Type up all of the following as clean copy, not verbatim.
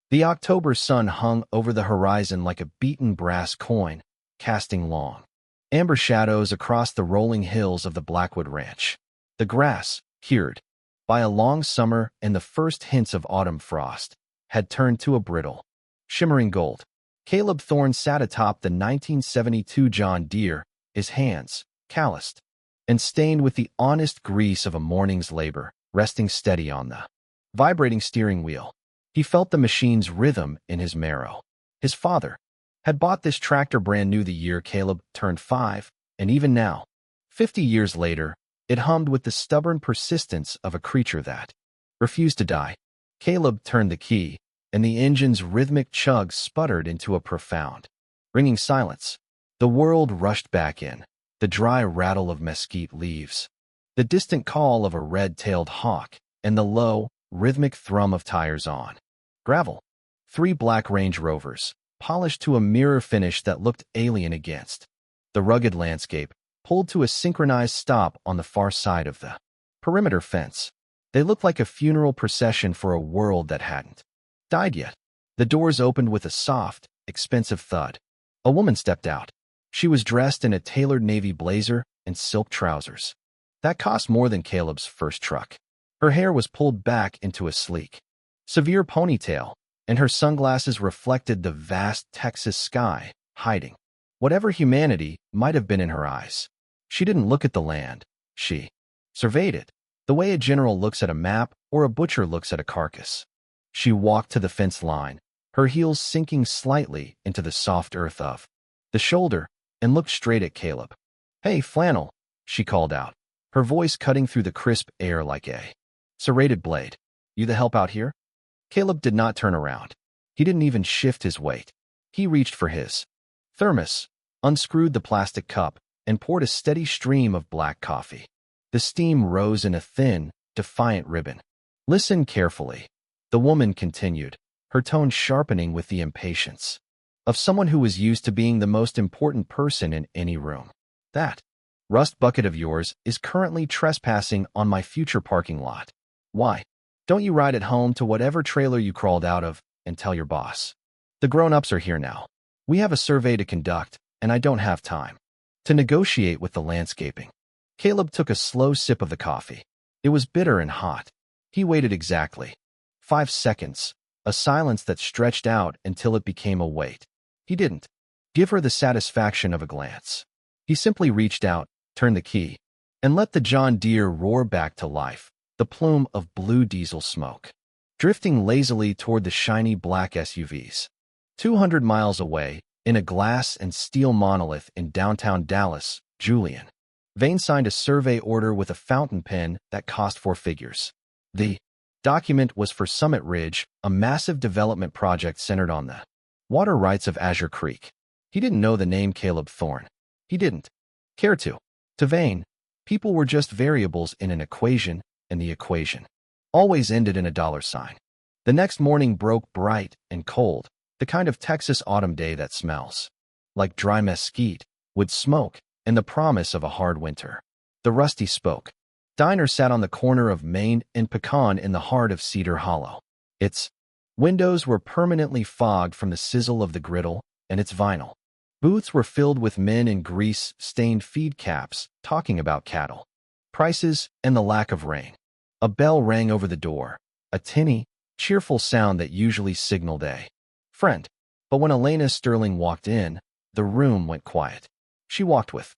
The October sun hung over the horizon like a beaten brass coin, casting long, amber shadows across the rolling hills of the Blackwood Ranch. The grass, cured by a long summer and the first hints of autumn frost, had turned to a brittle, shimmering gold. Caleb Thorne sat atop the 1972 John Deere, his hands, calloused and stained with the honest grease of a morning's labor, resting steady on the vibrating steering wheel. He felt the machine's rhythm in his marrow. His father had bought this tractor brand new the year Caleb turned 5, and even now, 50 years later, it hummed with the stubborn persistence of a creature that refused to die. Caleb turned the key, and the engine's rhythmic chug sputtered into a profound, ringing silence. The world rushed back in, the dry rattle of mesquite leaves, the distant call of a red-tailed hawk, and the low, rhythmic thrum of tires on gravel. 3 black Range Rovers, polished to a mirror finish that looked alien against the rugged landscape, pulled to a synchronized stop on the far side of the perimeter fence. They looked like a funeral procession for a world that hadn't died yet. The doors opened with a soft, expensive thud. A woman stepped out. She was dressed in a tailored navy blazer and silk trousers. That cost more than Caleb's first truck. Her hair was pulled back into a sleek, severe ponytail, and her sunglasses reflected the vast Texas sky, hiding whatever humanity might have been in her eyes. She didn't look at the land. She surveyed it, the way a general looks at a map or a butcher looks at a carcass. She walked to the fence line, her heels sinking slightly into the soft earth of the shoulder, and looked straight at Caleb. "Hey, Flannel," she called out, her voice cutting through the crisp air like a serrated blade. "You the help out here?" Caleb did not turn around. He didn't even shift his weight. He reached for his thermos, unscrewed the plastic cup, and poured a steady stream of black coffee. The steam rose in a thin, defiant ribbon. "Listen carefully," the woman continued, her tone sharpening with the impatience of someone who was used to being the most important person in any room. "That rust bucket of yours is currently trespassing on my future parking lot. Why don't you ride it home to whatever trailer you crawled out of and tell your boss? The grown-ups are here now. We have a survey to conduct, and I don't have time to negotiate with the landscaping." Caleb took a slow sip of the coffee. It was bitter and hot. He waited exactly 5 seconds, a silence that stretched out until it became a wait. He didn't give her the satisfaction of a glance. He simply reached out, turned the key, and let the John Deere roar back to life, the plume of blue diesel smoke drifting lazily toward the shiny black SUVs. 200 miles away, in a glass and steel monolith in downtown Dallas, Julian Vane signed a survey order with a fountain pen that cost 4 figures. The document was for Summit Ridge, a massive development project centered on the water rights of Azure Creek. He didn't know the name Caleb Thorne. He didn't care to. To Vane, people were just variables in an equation, and the equation always ended in a $sign. The next morning broke bright and cold, the kind of Texas autumn day that smells like dry mesquite, wood smoke, and the promise of a hard winter. The Rusty Spoke diner sat on the corner of Main and Pecan in the heart of Cedar Hollow. Its windows were permanently fogged from the sizzle of the griddle, and its vinyl booths were filled with men in grease-stained feed caps talking about cattle, prices, and the lack of rain. A bell rang over the door, a tinny, cheerful sound that usually signaled a friend. But when Elena Sterling walked in, the room went quiet. She walked with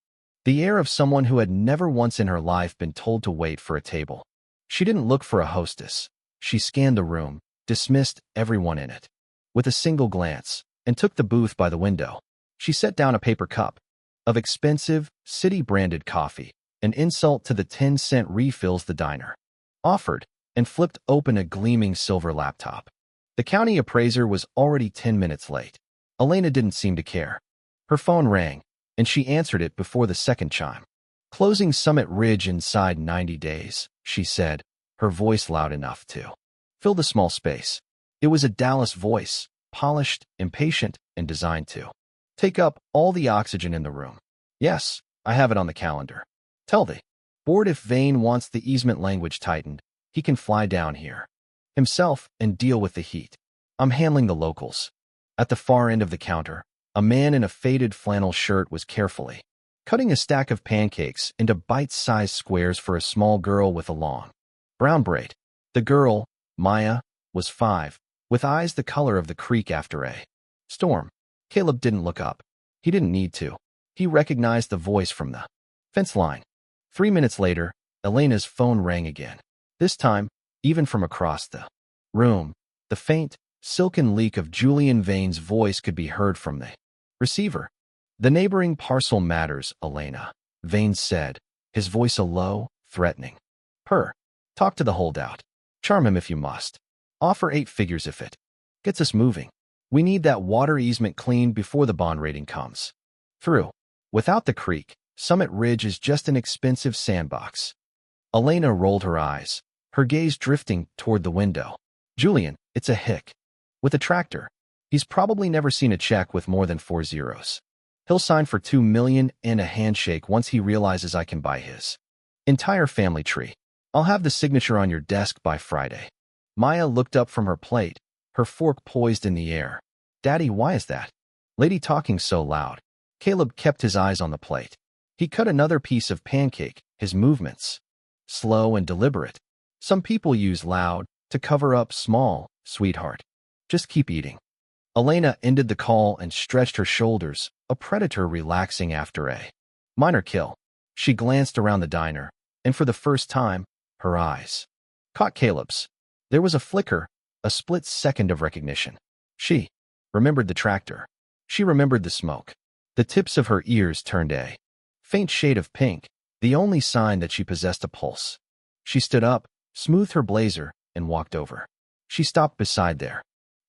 the air of someone who had never once in her life been told to wait for a table. She didn't look for a hostess. She scanned the room, dismissed everyone in it with a single glance, and took the booth by the window. She set down a paper cup of expensive, city-branded coffee, an insult to the 10-cent refills the diner offered, and flipped open a gleaming silver laptop. The county appraiser was already 10 minutes late. Elena didn't seem to care. Her phone rang, and she answered it before the second chime. "Closing Summit Ridge inside 90 days, she said, her voice loud enough to fill the small space. It was a Dallas voice, polished, impatient, and designed to take up all the oxygen in the room. "Yes, I have it on the calendar. Tell the board if Vane wants the easement language tightened, he can fly down here himself and deal with the heat." I'm handling the locals. At the far end of the counter, a man in a faded flannel shirt was carefully cutting a stack of pancakes into bite-sized squares for a small girl with a long brown braid. The girl, Maya, was 5, with eyes the color of the creek after a storm. Caleb didn't look up. He didn't need to. He recognized the voice from the fence line. 3 minutes later, Elena's phone rang again. This time, even from across the room, the faint, silken leak of Julian Vane's voice could be heard from the receiver. The neighboring parcel matters, Elena, Vane said, his voice a low, threatening purr. Talk to the holdout. Charm him if you must. Offer 8 figures if it gets us moving. We need that water easement cleaned before the bond rating comes through. Without the creek, Summit Ridge is just an expensive sandbox. Elena rolled her eyes, her gaze drifting toward the window. Julian, it's a hick. With a tractor. He's probably never seen a check with more than 4 zeros. He'll sign for $2 million and a handshake once he realizes I can buy his entire family tree. I'll have the signature on your desk by Friday. Maya looked up from her plate, her fork poised in the air. Daddy, why is that lady talking so loud? Caleb kept his eyes on the plate. He cut another piece of pancake, his movements slow and deliberate. Some people use loud to cover up small, sweetheart. Just keep eating. Elena ended the call and stretched her shoulders, a predator relaxing after a minor kill. She glanced around the diner, and for the first time, her eyes caught Caleb's. There was a flicker, a split second of recognition. She remembered the tractor. She remembered the smoke. The tips of her ears turned a faint shade of pink, the only sign that she possessed a pulse. She stood up, smoothed her blazer, and walked over. She stopped beside their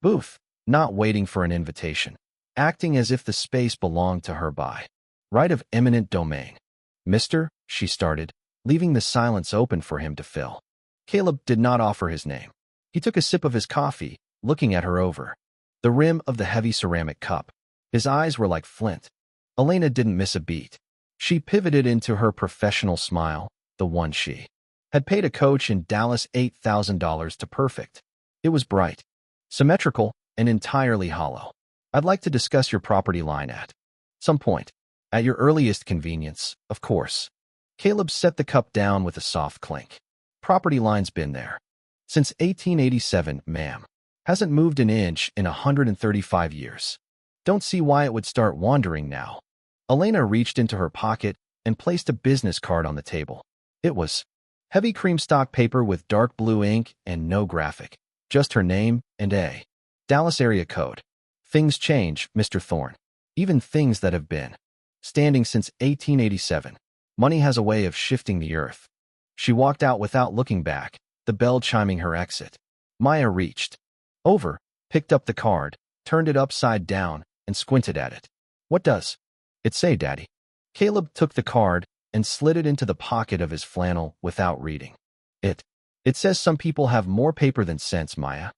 booth, not waiting for an invitation, acting as if the space belonged to her by right of eminent domain. Mister, she started, leaving the silence open for him to fill. Caleb did not offer his name. He took a sip of his coffee, looking at her over the rim of the heavy ceramic cup. His eyes were like flint. Elena didn't miss a beat. She pivoted into her professional smile, the one she had paid a coach in Dallas $8,000 to perfect. It was bright, symmetrical, and entirely hollow. I'd like to discuss your property line at some point. At your earliest convenience, of course. Caleb set the cup down with a soft clink. Property line's been there since 1887, ma'am. Hasn't moved an inch in 135 years. Don't see why it would start wandering now. Elena reached into her pocket and placed a business card on the table. It was heavy cream stock paper with dark blue ink and no graphic. Just her name and a Dallas area code. Things change, Mr. Thorne. Even things that have been standing since 1887. Money has a way of shifting the earth. She walked out without looking back, the bell chiming her exit. Maya reached over, picked up the card, turned it upside down, and squinted at it. What does it say, Daddy? Caleb took the card and slid it into the pocket of his flannel without reading it. It says some people have more paper than sense, Maya.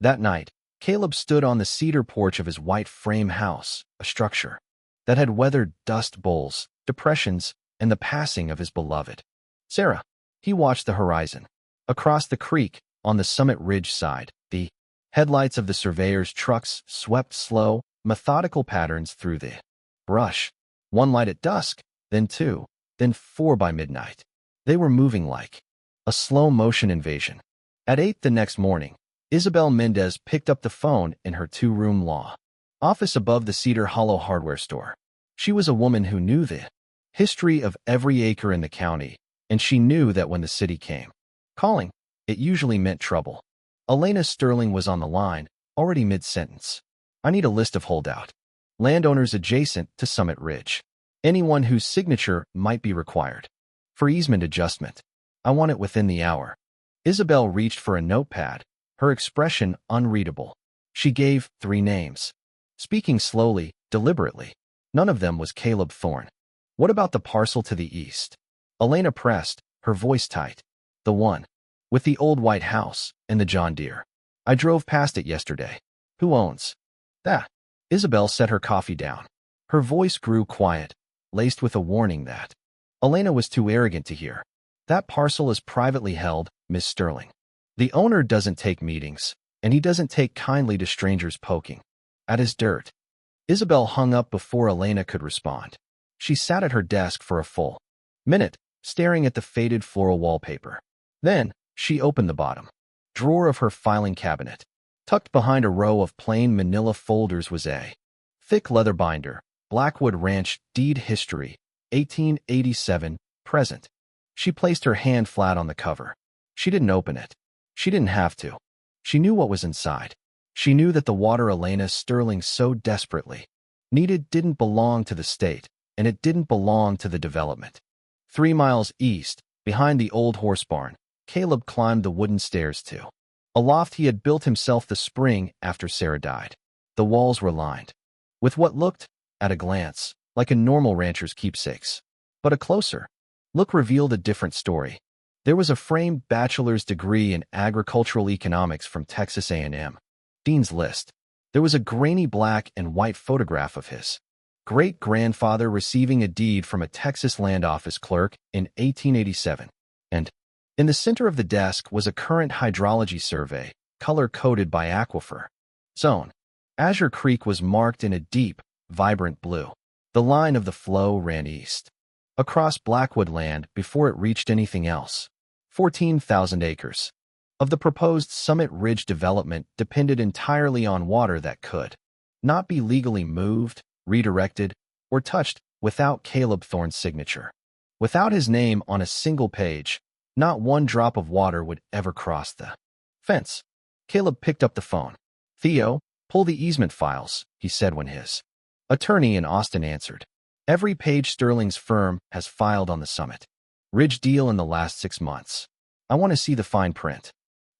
That night, Caleb stood on the cedar porch of his white frame house, a structure that had weathered dust bowls, depressions, and the passing of his beloved Sarah. He watched the horizon. Across the creek, on the Summit Ridge side, the headlights of the surveyor's trucks swept slow, methodical patterns through the brush. One light at dusk, then 2, then 4 by midnight. They were moving like a slow-motion invasion. At 8 the next morning, Isabel Mendez picked up the phone in her 2-room law office above the Cedar Hollow hardware store. She was a woman who knew the history of every acre in the county, and she knew that when the city came calling, it usually meant trouble. Elena Sterling was on the line, already mid-sentence. I need a list of holdout landowners adjacent to Summit Ridge. Anyone whose signature might be required. For easement adjustment. I want it within the hour. Isabel reached for a notepad, her expression unreadable. She gave 3 names. Speaking slowly, deliberately. None of them was Caleb Thorne. What about the parcel to the east? Elena pressed, her voice tight. The one with the old white house and the John Deere. I drove past it yesterday. Who owns that? Isabel set her coffee down. Her voice grew quiet, laced with a warning that Elena was too arrogant to hear. That parcel is privately held, Miss Sterling. The owner doesn't take meetings. and he doesn't take kindly to strangers poking at his dirt. Isabel hung up before Elena could respond. She sat at her desk for a full minute, staring at the faded floral wallpaper. Then, she opened the bottom drawer of her filing cabinet. Tucked behind a row of plain manila folders was a thick leather binder, Blackwood Ranch Deed History, 1887, present. She placed her hand flat on the cover. She didn't open it. She didn't have to. She knew what was inside. She knew that the water Elena Sterling so desperately needed didn't belong to the state, and it didn't belong to the development. 3 miles east, behind the old horse barn, Caleb climbed the wooden stairs to a loft he had built himself the spring after Sarah died. The walls were lined with what looked, at a glance, like a normal rancher's keepsakes. But a closer look revealed a different story. There was a framed bachelor's degree in agricultural economics from Texas A&M. Dean's List. There was a grainy black and white photograph of his great-grandfather receiving a deed from a Texas land office clerk in 1887. And in the center of the desk was a current hydrology survey, color-coded by aquifer zone. Azure Creek was marked in a deep, vibrant blue. The line of the flow ran east, across Blackwood land before it reached anything else. 14,000 acres of the proposed Summit Ridge development depended entirely on water that could not be legally moved, redirected, or touched without Caleb Thorne's signature. Without his name on a single page, not one drop of water would ever cross the fence. Caleb picked up the phone. "Theo, pull the easement files," he said when his attorney in Austin answered. "Every page Sterling's firm has filed on the Summit Ridge deal in the last 6 months. I want to see the fine print."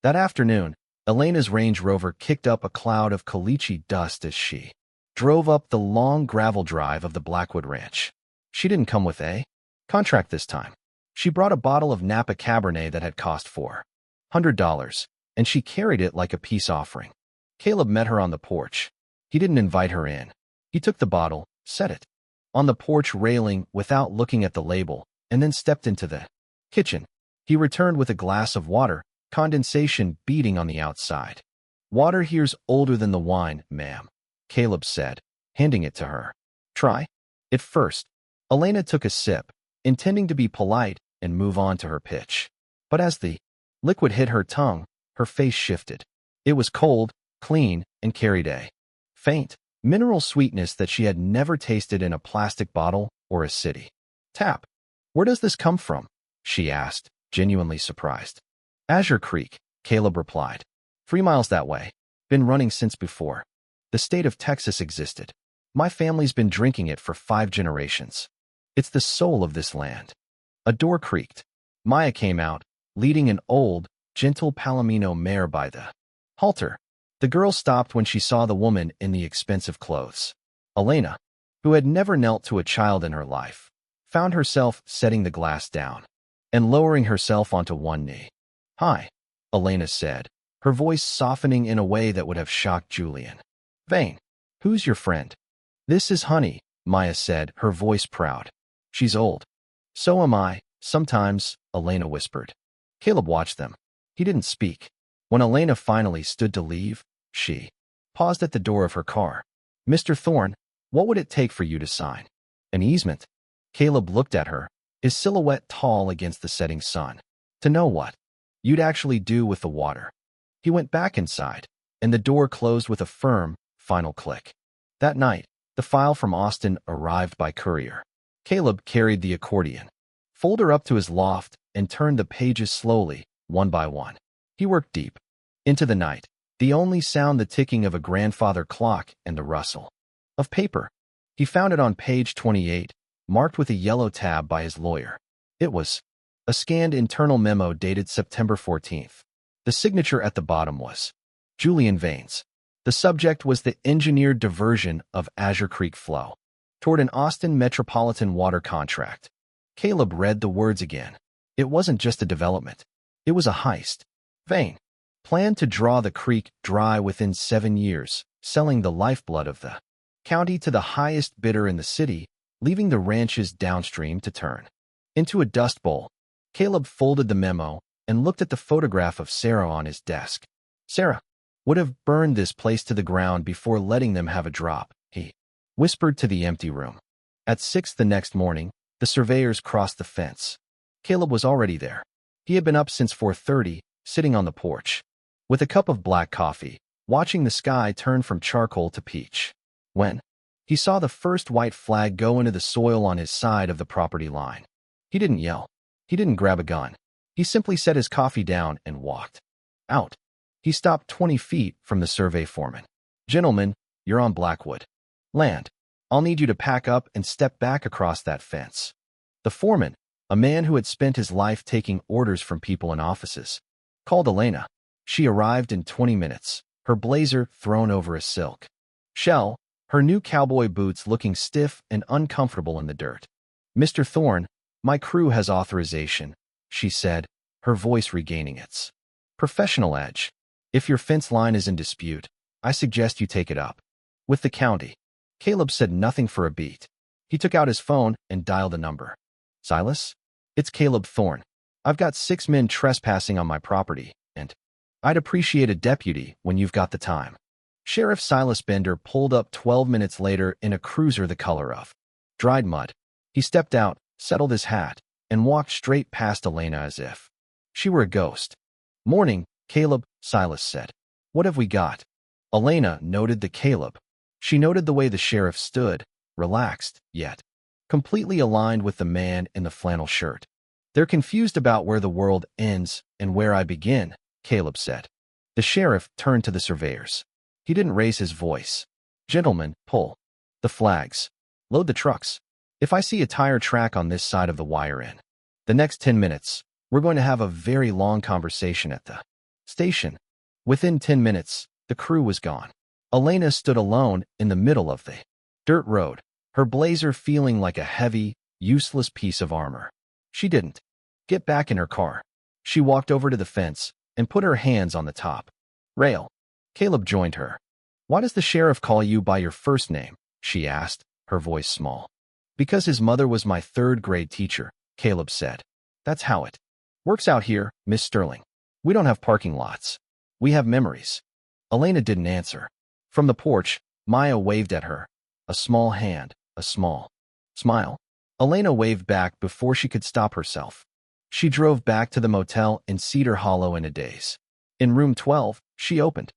That afternoon, Elena's Range Rover kicked up a cloud of caliche dust as she drove up the long gravel drive of the Blackwood Ranch. She didn't come with a contract this time. She brought a bottle of Napa Cabernet that had cost $400, and she carried it like a peace offering. Caleb met her on the porch. He didn't invite her in. He took the bottle, set it on the porch railing without looking at the label, and then stepped into the kitchen. He returned with a glass of water, condensation beating on the outside. "Water here's older than the wine, ma'am," Caleb said, handing it to her. "Try it first." Elena took a sip, intending to be polite and move on to her pitch. But as the liquid hit her tongue, her face shifted. It was cold, clean, and carried a faint, mineral sweetness that she had never tasted in a plastic bottle or a city tap. "Where does this come from?" she asked, genuinely surprised. "Azure Creek," Caleb replied. 3 miles that way. Been running since before the state of Texas existed. My family's been drinking it for 5 generations. It's the soul of this land." A door creaked. Maya came out, leading an old, gentle Palomino mare by the halter. The girl stopped when she saw the woman in the expensive clothes. Elena, who had never knelt to a child in her life, found herself setting the glass down and lowering herself onto one knee. "Hi," Elena said, her voice softening in a way that would have shocked Julian. "Vane, who's your friend?" "This is Honey," Maya said, her voice proud. "She's old." "So am I, sometimes," Elena whispered. Caleb watched them. He didn't speak. When Elena finally stood to leave, she paused at the door of her car. "Mr. Thorne, what would it take for you to sign an easement?" Caleb looked at her, his silhouette tall against the setting sun. "To know what you'd actually do with the water." He went back inside, and the door closed with a firm, final click. That night, the file from Austin arrived by courier. Caleb carried the accordion folder up to his loft and turned the pages slowly, one by one. He worked deep into the night, the only sound the ticking of a grandfather clock and the rustle of paper. He found it on page 28, marked with a yellow tab by his lawyer. It was a scanned internal memo dated September 14th. The signature at the bottom was Julian Vane's. The subject was the engineered diversion of Azure Creek flow toward an Austin Metropolitan Water contract. Caleb read the words again. It wasn't just a development. It was a heist. Vane planned to draw the creek dry within 7 years, selling the lifeblood of the county to the highest bidder in the city, leaving the ranches downstream to turn into a dust bowl. Caleb folded the memo and looked at the photograph of Sarah on his desk. "Sarah, would have burned this place to the ground before letting them have a drop, he whispered to the empty room. At 6 the next morning, the surveyors crossed the fence. Caleb was already there. He had been up since 4:30, sitting on the porch, with a cup of black coffee, watching the sky turn from charcoal to peach. When he saw the first white flag go into the soil on his side of the property line, he didn't yell. He didn't grab a gun. He simply set his coffee down and walked out. He stopped 20 feet from the survey foreman. "Gentlemen, you're on Blackwood land. I'll need you to pack up and step back across that fence." The foreman, a man who had spent his life taking orders from people in offices, called Elena. She arrived in 20 minutes, her blazer thrown over a silk shell, her new cowboy boots looking stiff and uncomfortable in the dirt. "Mr. Thorne, my crew has authorization," she said, her voice regaining its professional edge. "If your fence line is in dispute, I suggest you take it up with the county." Caleb said nothing for a beat. He took out his phone and dialed a number. "Silas? It's Caleb Thorne. I've got 6 men trespassing on my property, and I'd appreciate a deputy when you've got the time." Sheriff Silas Bender pulled up 12 minutes later in a cruiser the color of dried mud. He stepped out, settled his hat, and walked straight past Elena as if she were a ghost. "Morning, Caleb," Silas said. "What have we got?" Elena noted the Caleb. She noted the way the sheriff stood, relaxed, yet completely aligned with the man in the flannel shirt. "They're confused about where the world ends and where I begin," Caleb said. The sheriff turned to the surveyors. He didn't raise his voice. "Gentlemen, pull the flags. Load the trucks. If I see a tire track on this side of the wire in the next 10 minutes, we're going to have a very long conversation at the station." Within 10 minutes, the crew was gone. Elena stood alone in the middle of the dirt road, her blazer feeling like a heavy, useless piece of armor. She didn't get back in her car. She walked over to the fence and put her hands on the top rail. Caleb joined her. "Why does the sheriff call you by your first name?" she asked, her voice small. "Because his mother was my 3rd-grade teacher," Caleb said. "That's how it works out here, Miss Sterling. We don't have parking lots. We have memories." Elena didn't answer. From the porch, Maya waved at her. A small hand, a small smile. Elena waved back before she could stop herself. She drove back to the motel in Cedar Hollow in a daze. In room 12, she opened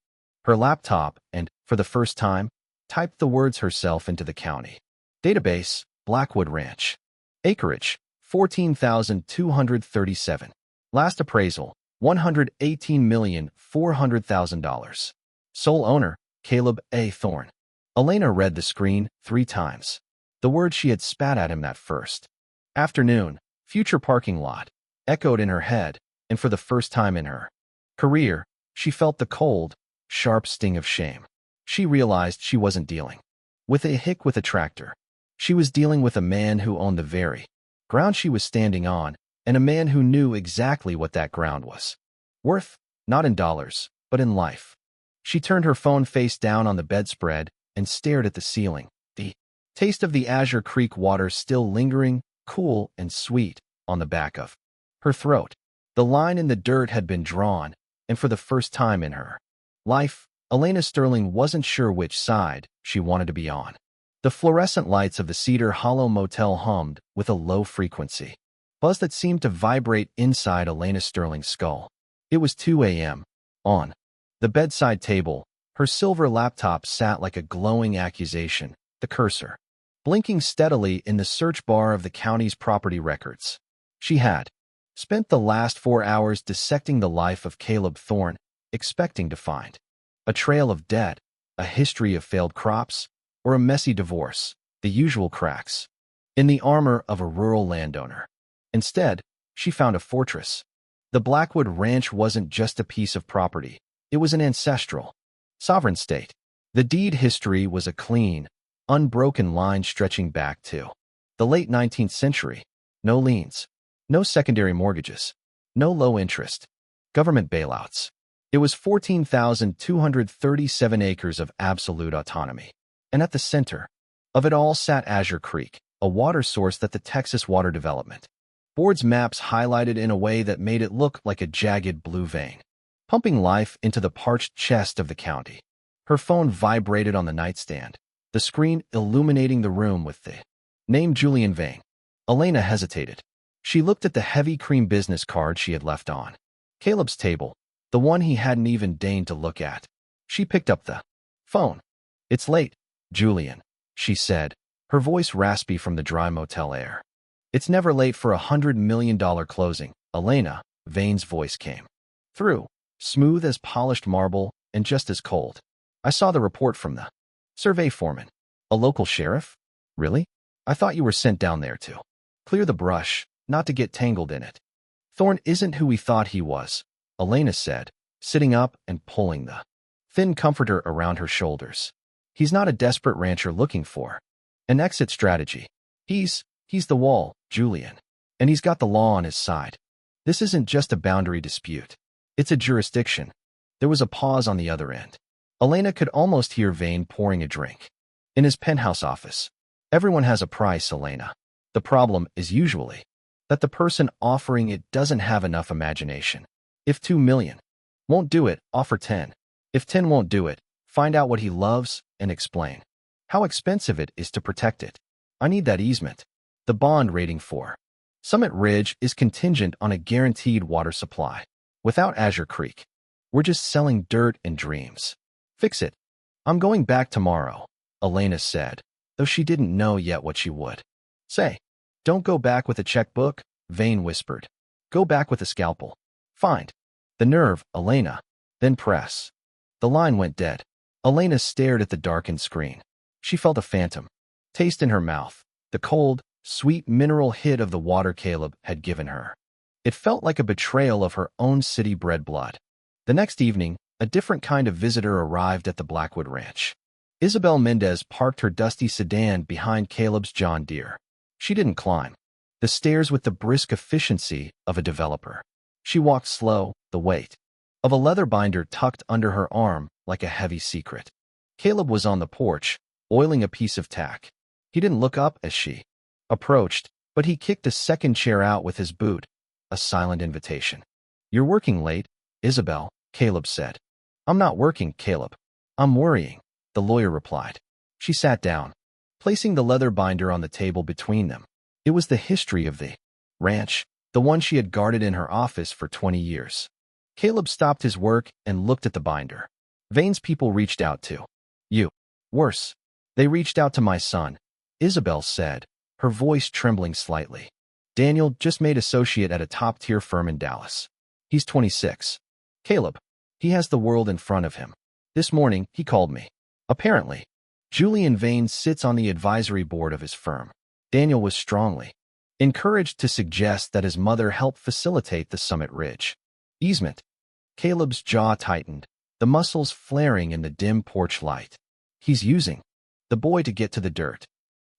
her laptop and, for the first time, typed the words herself into the county database. Blackwood Ranch. Acreage, 14,237. Last appraisal, $118,400,000. Sole owner, Caleb A. Thorne. Elena read the screen 3 times. The word she had spat at him that first afternoon, future parking lot, echoed in her head, and for the first time in her career, she felt the cold, sharp sting of shame. She realized she wasn't dealing with a hick with a tractor. She was dealing with a man who owned the very ground she was standing on, and a man who knew exactly what that ground was worth, not in dollars, but in life. She turned her phone face down on the bedspread and stared at the ceiling, the taste of the Azure Creek water still lingering, cool and sweet, on the back of her throat. The line in the dirt had been drawn, and for the first time in her life, Elena Sterling wasn't sure which side she wanted to be on. The fluorescent lights of the Cedar Hollow Motel hummed with a low frequency buzz that seemed to vibrate inside Elena Sterling's skull. It was 2 a.m. On the bedside table, her silver laptop sat like a glowing accusation, the cursor blinking steadily in the search bar of the county's property records. She had spent the last 4 hours dissecting the life of Caleb Thorne, expecting to find a trail of debt, a history of failed crops, or a messy divorce, the usual cracks in the armor of a rural landowner. Instead, she found a fortress. The Blackwood Ranch wasn't just a piece of property. It was an ancestral, sovereign state. The deed history was a clean, unbroken line stretching back to the late 19th century. No liens, no secondary mortgages, no low interest, government bailouts. It was 14,237 acres of absolute autonomy. And at the center of it all sat Azure Creek, a water source that the Texas Water Development Board's maps highlighted in a way that made it look like a jagged blue vein. pumping life into the parched chest of the county. Her phone vibrated on the nightstand, the screen illuminating the room with the name Julian Vane. Elena hesitated. She looked at the heavy cream business card she had left on Caleb's table, the one he hadn't even deigned to look at. She picked up the phone. "It's late, Julian," she said, her voice raspy from the dry motel air. "It's never late for $100 million closing." Elena Vane's voice came through, smooth as polished marble and just as cold. "I saw the report from the survey foreman." "A local sheriff? Really? I thought you were sent down there to clear the brush, not to get tangled in it." "Thorne isn't who we thought he was," Elena said, sitting up and pulling the thin comforter around her shoulders. "He's not a desperate rancher looking for an exit strategy. He's the wall, Julian. And he's got the law on his side. This isn't just a boundary dispute. It's a jurisdiction." There was a pause on the other end. Elena could almost hear Vane pouring a drink. "In his penthouse office. Everyone has a price, Elena. The problem is usually that the person offering it doesn't have enough imagination. If 2 million won't do it, offer 10. If 10 won't do it, find out what he loves and explain how expensive it is to protect it. I need that easement. The bond rating for Summit Ridge is contingent on a guaranteed water supply. Without Azure Creek, we're just selling dirt and dreams. Fix it." "I'm going back tomorrow," Elena said, though she didn't know yet what she would say. "Don't go back with a checkbook," Vane whispered. "Go back with a scalpel. Find the nerve, Elena, then press." The line went dead. Elena stared at the darkened screen. She felt a phantom taste in her mouth, the cold, sweet mineral hit of the water Caleb had given her. It felt like a betrayal of her own city-bred blood. The next evening, a different kind of visitor arrived at the Blackwood Ranch. Isabel Mendez parked her dusty sedan behind Caleb's John Deere. She didn't climb the stairs with the brisk efficiency of a developer. She walked slow, the weight of a leather binder tucked under her arm like a heavy secret. Caleb was on the porch, oiling a piece of tack. He didn't look up as she approached, but he kicked a second chair out with his boot, a silent invitation. "You're working late, Isabel," Caleb said. "I'm not working, Caleb. I'm worrying," the lawyer replied. She sat down, placing the leather binder on the table between them. It was the history of the ranch, the one she had guarded in her office for 20 years. Caleb stopped his work and looked at the binder. "Vane's people reached out to you. Worse, they reached out to my son," Isabel said, her voice trembling slightly. "Daniel just made associate at a top-tier firm in Dallas. He's 26. Caleb, he has the world in front of him. This morning, he called me. Apparently, Julian Vane sits on the advisory board of his firm." Daniel was strongly encouraged to suggest that his mother helped facilitate the Summit Ridge easement. Caleb's jaw tightened, the muscles flaring in the dim porch light. "He's using the boy to get to the dirt."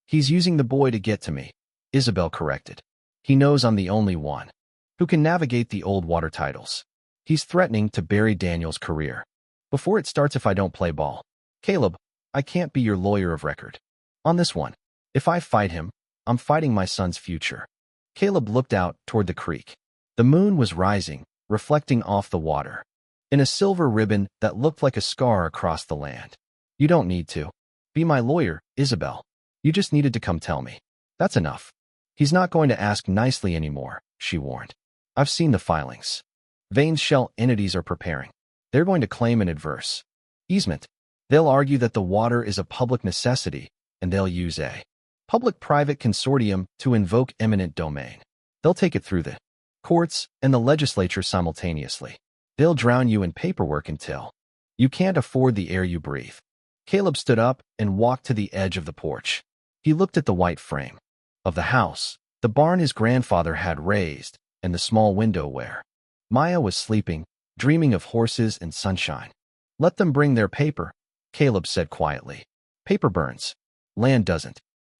"He's using the boy to get to me," Isabel corrected. "He knows I'm the only one who can navigate the old water titles. He's threatening to bury Daniel's career before it starts if I don't play ball. Caleb, I can't be your lawyer of record on this one. If I fight him, I'm fighting my son's future." Caleb looked out toward the creek. The moon was rising, reflecting off the water in a silver ribbon that looked like a scar across the land. "You don't need to be my lawyer, Isabel. You just needed to come tell me. That's enough." "He's not going to ask nicely anymore," she warned. "I've seen the filings. Vane's shell entities are preparing. They're going to claim an adverse easement. They'll argue that the water is a public necessity, and they'll use a public-private consortium to invoke eminent domain. They'll take it through the courts and the legislature simultaneously. They'll drown you in paperwork until you can't afford the air you breathe." Caleb stood up and walked to the edge of the porch. He looked at the white frame of the house, the barn his grandfather had raised, and the small window where Maya was sleeping, dreaming of horses and sunshine. "Let them bring their paper," Caleb said quietly. "Paper burns. Land doesn't."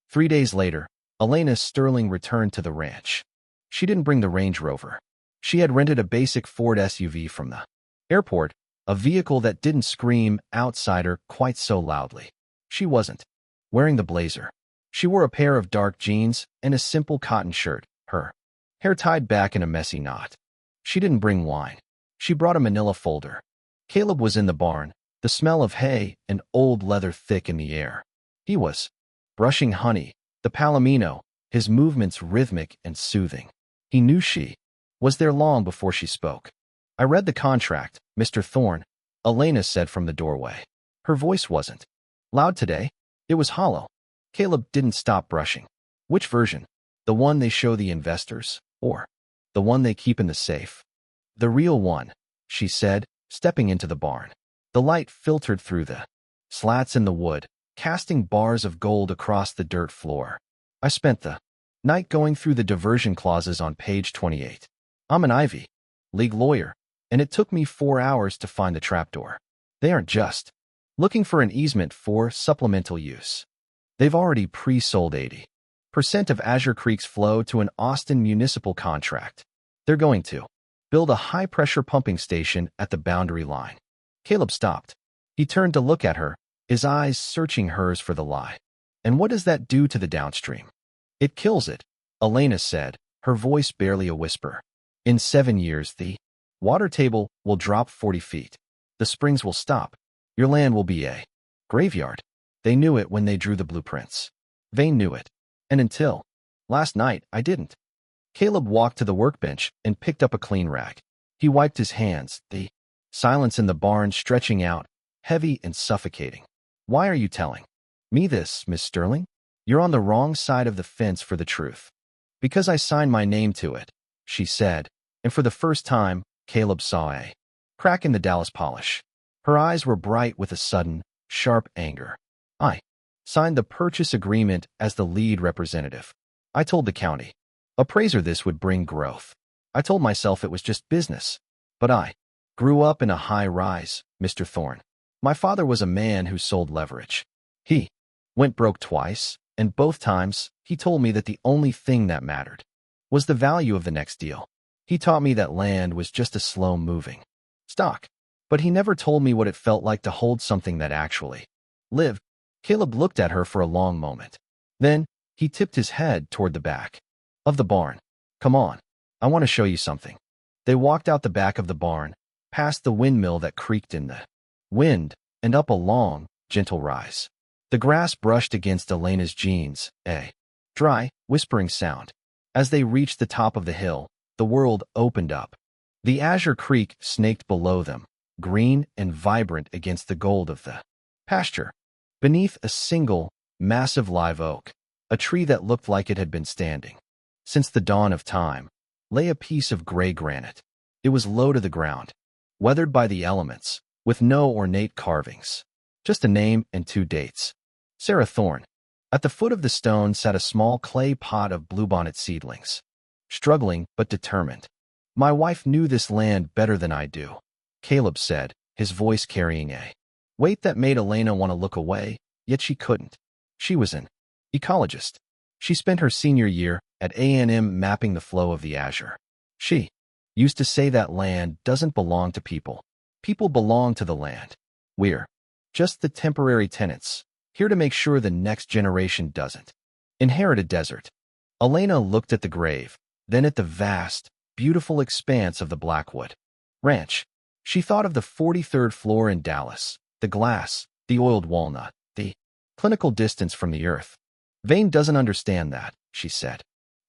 3 days later, Elena Sterling returned to the ranch. She didn't bring the Range Rover. She had rented a basic Ford SUV from the airport, a vehicle that didn't scream outsider quite so loudly. She wasn't wearing the blazer. She wore a pair of dark jeans and a simple cotton shirt, her hair tied back in a messy knot. She didn't bring wine. She brought a manila folder. Caleb was in the barn, the smell of hay and old leather thick in the air. He was brushing honey, the palomino, his movements rhythmic and soothing. He knew she was there long before she spoke. I read the contract, Mr. Thorne, Elena said from the doorway. Her voice wasn't loud today. It was hollow. Caleb didn't stop brushing. Which version? The one they show the investors, or the one they keep in the safe? The real one, she said, stepping into the barn. The light filtered through the slats in the wood, casting bars of gold across the dirt floor. I spent the night going through the diversion clauses on page 28. I'm an Ivy League lawyer, and it took me 4 hours to find the trapdoor. They aren't just looking for an easement for supplemental use. They've already pre-sold 80% of Azure Creek's flow to an Austin municipal contract. They're going to build a high-pressure pumping station at the boundary line. Caleb stopped. He turned to look at her, his eyes searching hers for the lie. And what does that do to the downstream? It kills it, Elena said, her voice barely a whisper. In 7 years, the water table will drop 40 feet. The springs will stop. Your land will be a graveyard. They knew it when they drew the blueprints. Vane knew it. And until last night, I didn't. Caleb walked to the workbench and picked up a clean rag. He wiped his hands, the silence in the barn stretching out, heavy and suffocating. Why are you telling me this, Miss Sterling? You're on the wrong side of the fence for the truth. Because I signed my name to it, she said, and for the first time, Caleb saw a crack in the Dallas polish. Her eyes were bright with a sudden, sharp anger. I signed the purchase agreement as the lead representative. I told the county appraiser this would bring growth. I told myself it was just business. But I grew up in a high-rise, Mr. Thorne. My father was a man who sold leverage. He went broke twice, and both times, he told me that the only thing that mattered was the value of the next deal. He taught me that land was just a slow-moving stock. But he never told me what it felt like to hold something that actually lived. Caleb looked at her for a long moment. Then, he tipped his head toward the back of the barn. Come on. I want to show you something. They walked out the back of the barn, past the windmill that creaked in the wind, and up a long, gentle rise. The grass brushed against Elena's jeans, a dry, whispering sound. As they reached the top of the hill, the world opened up. The Azure Creek snaked below them, green and vibrant against the gold of the pasture. Beneath a single, massive live oak, a tree that looked like it had been standing since the dawn of time, lay a piece of gray granite. It was low to the ground, weathered by the elements, with no ornate carvings. Just a name and 2 dates. Sarah Thorne. At the foot of the stone sat a small clay pot of bluebonnet seedlings. Struggling but determined. My wife knew this land better than I do, Caleb said, his voice carrying a weight that made Elena want to look away, yet she couldn't. She was an ecologist. She spent her senior year at A&M mapping the flow of the Azure. She used to say that land doesn't belong to people. People belong to the land. We're just the temporary tenants, here to make sure the next generation doesn't inherit a desert. Elena looked at the grave, then at the vast, beautiful expanse of the Blackwood Ranch. She thought of the 43rd floor in Dallas, the glass, the oiled walnut, the clinical distance from the earth. Vane doesn't understand that, she said.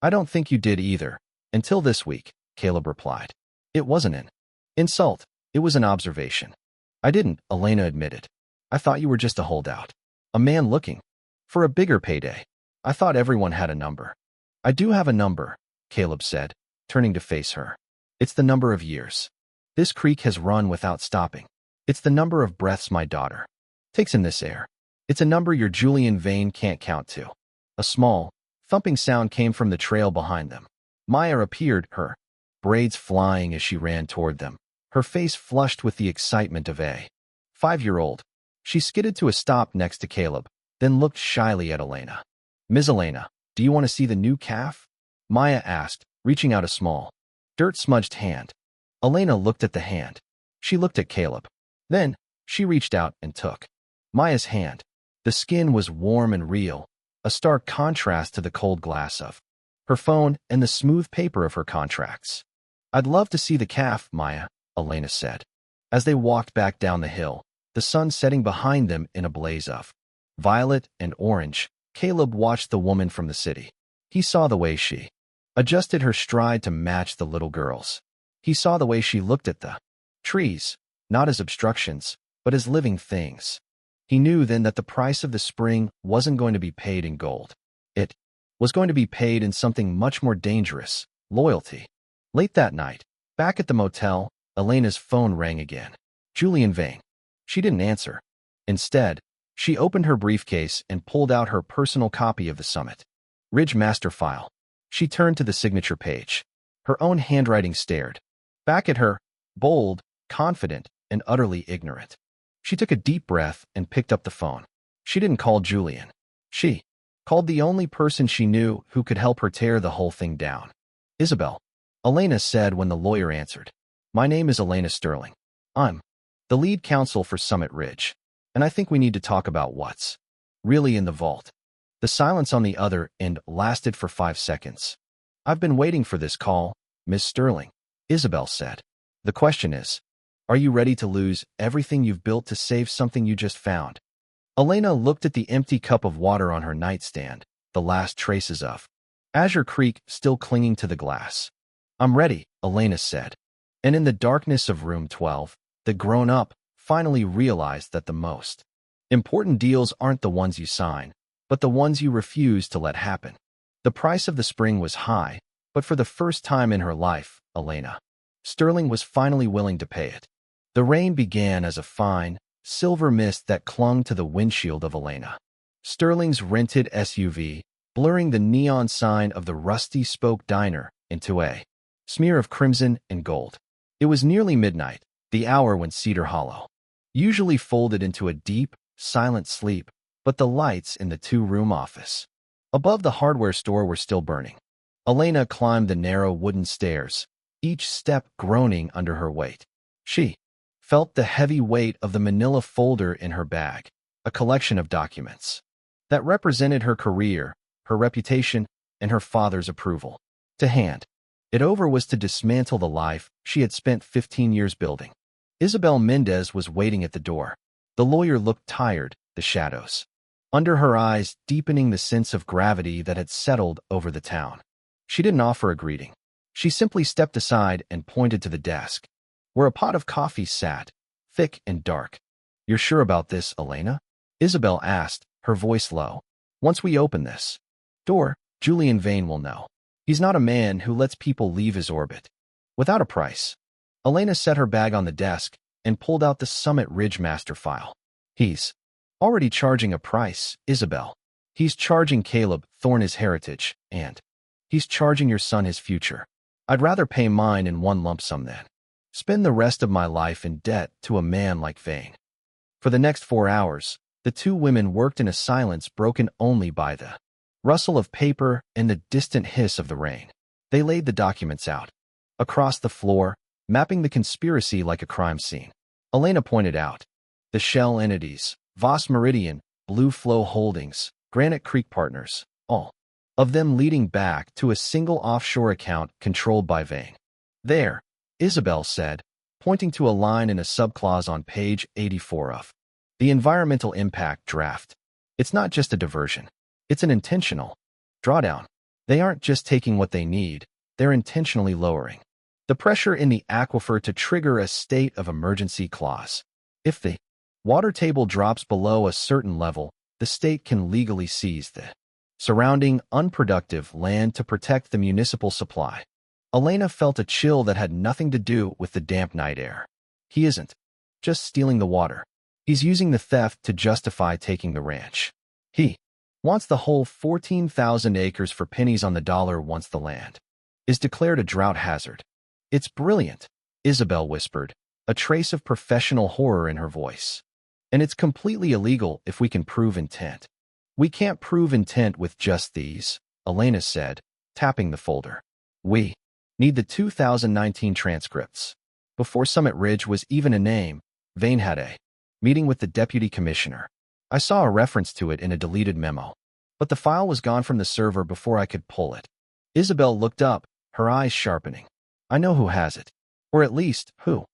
I don't think you did either, until this week, Caleb replied. It wasn't an insult, it was an observation. I didn't, Elena admitted. I thought you were just a holdout. A man looking for a bigger payday. I thought everyone had a number. I do have a number, Caleb said, turning to face her. It's the number of years this creek has run without stopping. It's the number of breaths my daughter takes in this air. It's a number your Julian Vane can't count to. A small, thumping sound came from the trail behind them. Maya appeared, her braids flying as she ran toward them, her face flushed with the excitement of a 5-year-old. She skidded to a stop next to Caleb, then looked shyly at Elena. Ms. Elena, do you want to see the new calf? Maya asked, reaching out a small, dirt-smudged hand. Elena looked at the hand. She looked at Caleb. Then, she reached out and took Maya's hand. The skin was warm and real, a stark contrast to the cold glass of her phone and the smooth paper of her contracts. I'd love to see the calf, Maya, Elena said. As they walked back down the hill, the sun setting behind them in a blaze of violet and orange, Caleb watched the woman from the city. He saw the way she adjusted her stride to match the little girl's. He saw the way she looked at the trees, not as obstructions, but as living things. He knew then that the price of the spring wasn't going to be paid in gold. It was going to be paid in something much more dangerous, loyalty. Late that night, back at the motel, Elena's phone rang again. Julian Vane. She didn't answer. Instead, she opened her briefcase and pulled out her personal copy of the Summit Ridge master file. She turned to the signature page. Her own handwriting stared back at her, bold, confident, and utterly ignorant. She took a deep breath and picked up the phone. She didn't call Julian. She called the only person she knew who could help her tear the whole thing down. Isabel. Elena said when the lawyer answered. My name is Elena Sterling. I'm the lead counsel for Summit Ridge, and I think we need to talk about what's really in the vault. The silence on the other end lasted for 5 seconds. I've been waiting for this call, Miss Sterling, Isabel said. The question is, are you ready to lose everything you've built to save something you just found? Elena looked at the empty cup of water on her nightstand, the last traces of Azure Creek still clinging to the glass. I'm ready, Elena said. And in the darkness of room 12, the grown-up finally realized that the most important deals aren't the ones you sign, but the ones you refuse to let happen. The price of the spring was high, but for the first time in her life, Elena Sterling was finally willing to pay it. The rain began as a fine, silver mist that clung to the windshield of Elena Sterling's rented SUV, blurring the neon sign of the Rusty Spoke Diner into a smear of crimson and gold. It was nearly midnight, the hour when Cedar Hollow usually folded into a deep, silent sleep, but the lights in the two-room office above the hardware store were still burning. Elena climbed the narrow wooden stairs, each step groaning under her weight. She felt the heavy weight of the manila folder in her bag, a collection of documents that represented her career, her reputation, and her father's approval. To hand it over was to dismantle the life she had spent 15 years building. Isabel Mendez was waiting at the door. The lawyer looked tired, the shadows under her eyes deepening the sense of gravity that had settled over the town. She didn't offer a greeting. She simply stepped aside and pointed to the desk, where a pot of coffee sat, thick and dark. You're sure about this, Elena? Isabel asked, her voice low. Once we open this door, Julian Vane will know. He's not a man who lets people leave his orbit without a price. Elena set her bag on the desk and pulled out the Summit Ridge master file. He's already charging a price, Isabel. He's charging Caleb Thorne his heritage, and he's charging your son his future. I'd rather pay mine in one lump sum than spend the rest of my life in debt to a man like Vane. For the next 4 hours, the two women worked in a silence broken only by the rustle of paper and the distant hiss of the rain. They laid the documents out across the floor, mapping the conspiracy like a crime scene. Elena pointed out the shell entities, Voss Meridian, Blue Flow Holdings, Granite Creek Partners, all of them leading back to a single offshore account controlled by Vane. There, Isabel said, pointing to a line in a subclause on page 84 of the environmental impact draft. It's not just a diversion. It's an intentional drawdown. They aren't just taking what they need, they're intentionally lowering the pressure in the aquifer to trigger a state of emergency clause. If the water table drops below a certain level, the state can legally seize the surrounding unproductive land to protect the municipal supply. Elena felt a chill that had nothing to do with the damp night air. He isn't just stealing the water. He's using the theft to justify taking the ranch. He wants the whole 14,000 acres for pennies on the dollar once the land is declared a drought hazard. It's brilliant, Isabel whispered, a trace of professional horror in her voice. And it's completely illegal if we can prove intent. We can't prove intent with just these, Elena said, tapping the folder. We need the 2019 transcripts. Before Summit Ridge was even a name, Vane had a meeting with the deputy commissioner. I saw a reference to it in a deleted memo, but the file was gone from the server before I could pull it. Isabel looked up, her eyes sharpening. I know who has it. Or at least, who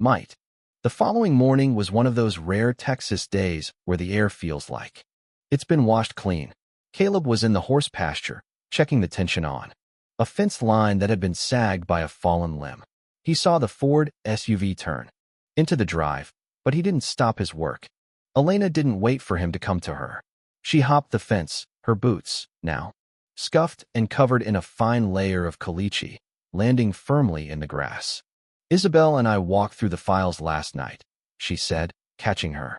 Might. The following morning was one of those rare Texas days where the air feels like it's been washed clean. Caleb was in the horse pasture, checking the tension on a fence line that had been sagged by a fallen limb. He saw the Ford SUV turn into the drive, but he didn't stop his work. Elena didn't wait for him to come to her. She hopped the fence, her boots, now scuffed and covered in a fine layer of caliche, landing firmly in the grass. "Isabel and I walked through the files last night," she said, catching her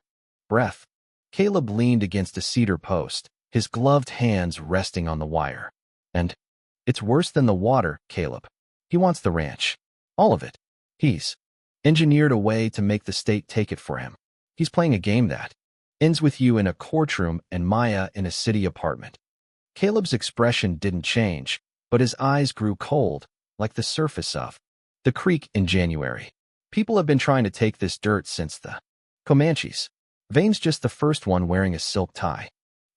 breath. Caleb leaned against a cedar post, his gloved hands resting on the wire. "And it's worse than the water, Caleb. He wants the ranch. All of it. He's engineered a way to make the state take it for him. He's playing a game that ends with you in a courtroom and Maya in a city apartment." Caleb's expression didn't change, but his eyes grew cold, like the surface of the creek in January. "People have been trying to take this dirt since the Comanches. Vane's just the first one wearing a silk tie.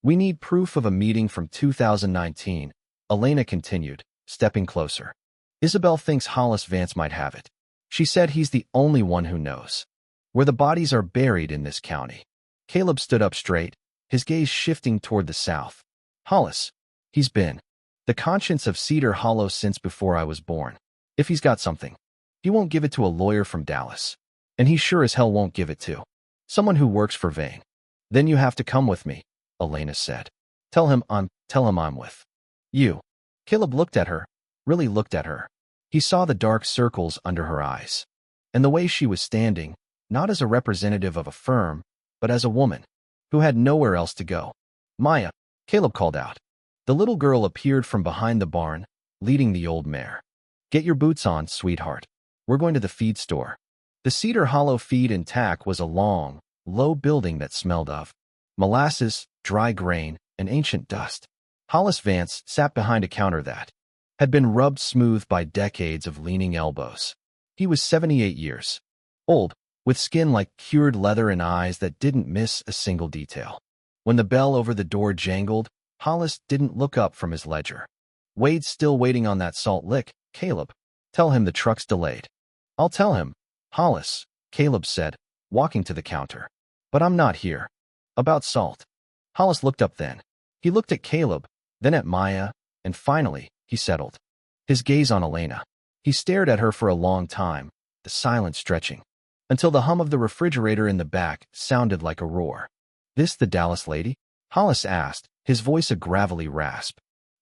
We need proof of a meeting from 2019, Elena continued, stepping closer. "Isabel thinks Hollis Vance might have it. She said he's the only one who knows where the bodies are buried in this county." Caleb stood up straight, his gaze shifting toward the south. "Hollis. He's been the conscience of Cedar Hollow since before I was born. If he's got something, he won't give it to a lawyer from Dallas. And he sure as hell won't give it to someone who works for Vane." "Then you have to come with me," Elena said. Tell him I'm with you." Caleb looked at her, really looked at her. He saw the dark circles under her eyes, and the way she was standing, not as a representative of a firm, but as a woman who had nowhere else to go. "Maya," Caleb called out. The little girl appeared from behind the barn, leading the old mare. "Get your boots on, sweetheart. We're going to the feed store." The Cedar Hollow Feed and Tack was a long, low building that smelled of molasses, dry grain, and ancient dust. Hollis Vance sat behind a counter that had been rubbed smooth by decades of leaning elbows. He was 78 years old, with skin like cured leather and eyes that didn't miss a single detail. When the bell over the door jangled, Hollis didn't look up from his ledger. "Wade's still waiting on that salt lick, Caleb. Tell him the truck's delayed." "I'll tell him, Hollis," Caleb said, walking to the counter. "But I'm not here about salt." Hollis looked up then. He looked at Caleb, then at Maya, and finally, he settled his gaze on Elena. He stared at her for a long time, the silence stretching, until the hum of the refrigerator in the back sounded like a roar. "This the Dallas lady?" Hollis asked, his voice a gravelly rasp.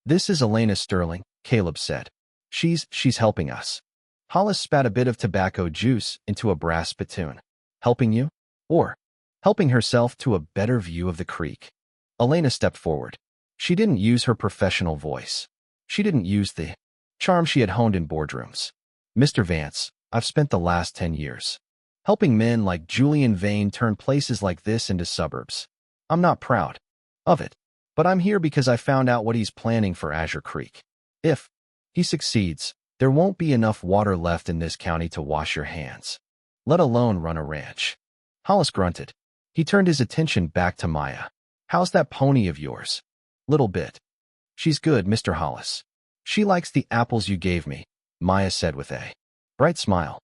"This is Elena Sterling," Caleb said. She's helping us." Hollis spat a bit of tobacco juice into a brass spittoon. "Helping you? Or helping herself to a better view of the creek?" Elena stepped forward. She didn't use her professional voice. She didn't use the charm she had honed in boardrooms. "Mr. Vance, I've spent the last 10 years helping men like Julian Vane turn places like this into suburbs. I'm not proud of it, but I'm here because I found out what he's planning for Azure Creek. If he succeeds, there won't be enough water left in this county to wash your hands, let alone run a ranch." Hollis grunted. He turned his attention back to Maya. "How's that pony of yours?" "Little bit. She's good, Mr. Hollis. She likes the apples you gave me," Maya said with a bright smile.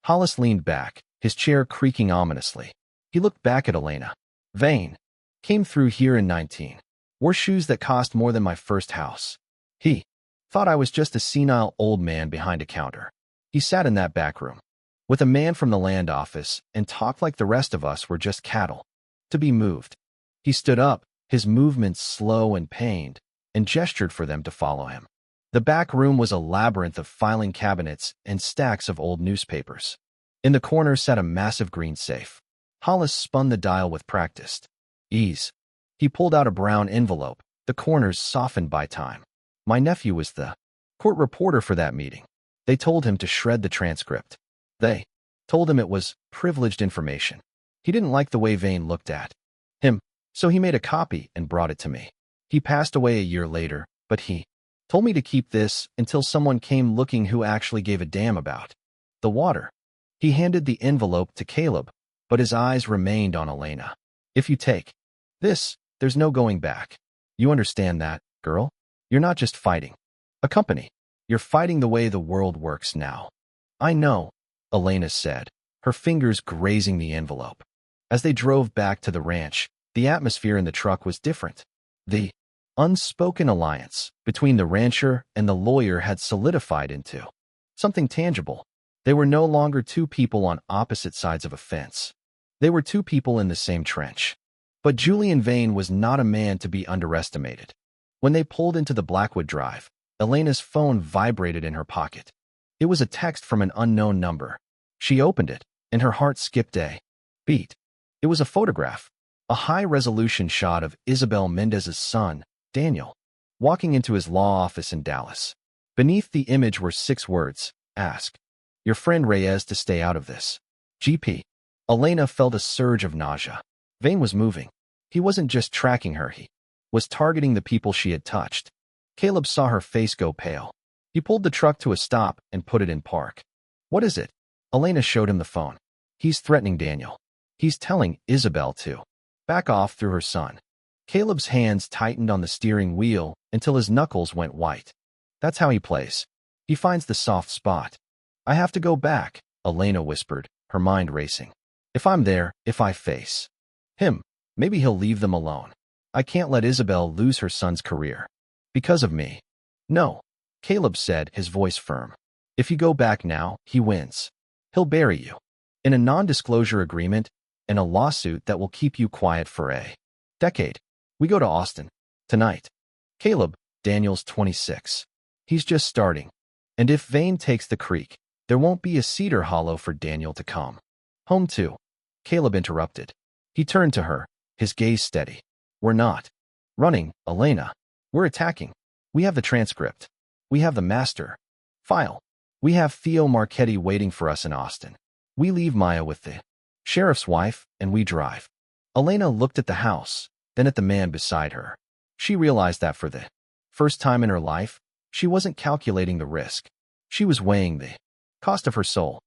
Hollis leaned back, his chair creaking ominously. He looked back at Elena. "Vane came through here in 19. Wore shoes that cost more than my first house. He thought I was just a senile old man behind a counter. He sat in that back room with a man from the land office and talked like the rest of us were just cattle to be moved. He stood up, his movements slow and pained, and gestured for them to follow him. The back room was a labyrinth of filing cabinets and stacks of old newspapers. In the corner sat a massive green safe. Hollis spun the dial with practiced ease. He pulled out a brown envelope, the corners softened by time. "My nephew was the court reporter for that meeting. They told him to shred the transcript. They told him it was privileged information. He didn't like the way Vane looked at him, so he made a copy and brought it to me. He passed away a year later, but he told me to keep this until someone came looking who actually gave a damn about the water." He handed the envelope to Caleb, but his eyes remained on Elena. "If you take this, there's no going back. You understand that, girl? You're not just fighting a company. You're fighting the way the world works now." "I know," Elena said, her fingers grazing the envelope. As they drove back to the ranch, the atmosphere in the truck was different. The unspoken alliance between the rancher and the lawyer had solidified into something tangible. They were no longer two people on opposite sides of a fence. They were two people in the same trench. But Julian Vane was not a man to be underestimated. When they pulled into the Blackwood Drive, Elena's phone vibrated in her pocket. It was a text from an unknown number. She opened it, and her heart skipped a beat. It was a photograph, a high-resolution shot of Isabel Mendez's son, Daniel, walking into his law office in Dallas. Beneath the image were 6 words: ask your friend Reyes to stay out of this. GP. Elena felt a surge of nausea. Vane was moving. He wasn't just tracking her, he was targeting the people she had touched. Caleb saw her face go pale. He pulled the truck to a stop and put it in park. What is it? Elena showed him the phone. He's threatening Daniel. He's telling Isabel to back off through her son. Caleb's hands tightened on the steering wheel until his knuckles went white. That's how he plays. He finds the soft spot. I have to go back, Elena whispered, her mind racing. If I'm there, if I face him, maybe he'll leave them alone. I can't let Isabel lose her son's career. Because of me. No, Caleb said, his voice firm. If you go back now, he wins. He'll bury you. In a non-disclosure agreement, and a lawsuit that will keep you quiet for a decade. We go to Austin. Tonight. Caleb, Daniel's 26. He's just starting. And if Vane takes the creek, there won't be a Cedar Hollow for Daniel to come home to. Caleb interrupted. He turned to her, his gaze steady. We're not running, Elena. We're attacking. We have the transcript. We have the master file. We have Theo Marchetti waiting for us in Austin. We leave Maya with the sheriff's wife, and we drive. Elena looked at the house, then at the man beside her. She realized that for the first time in her life, she wasn't calculating the risk. She was weighing the cost of her soul.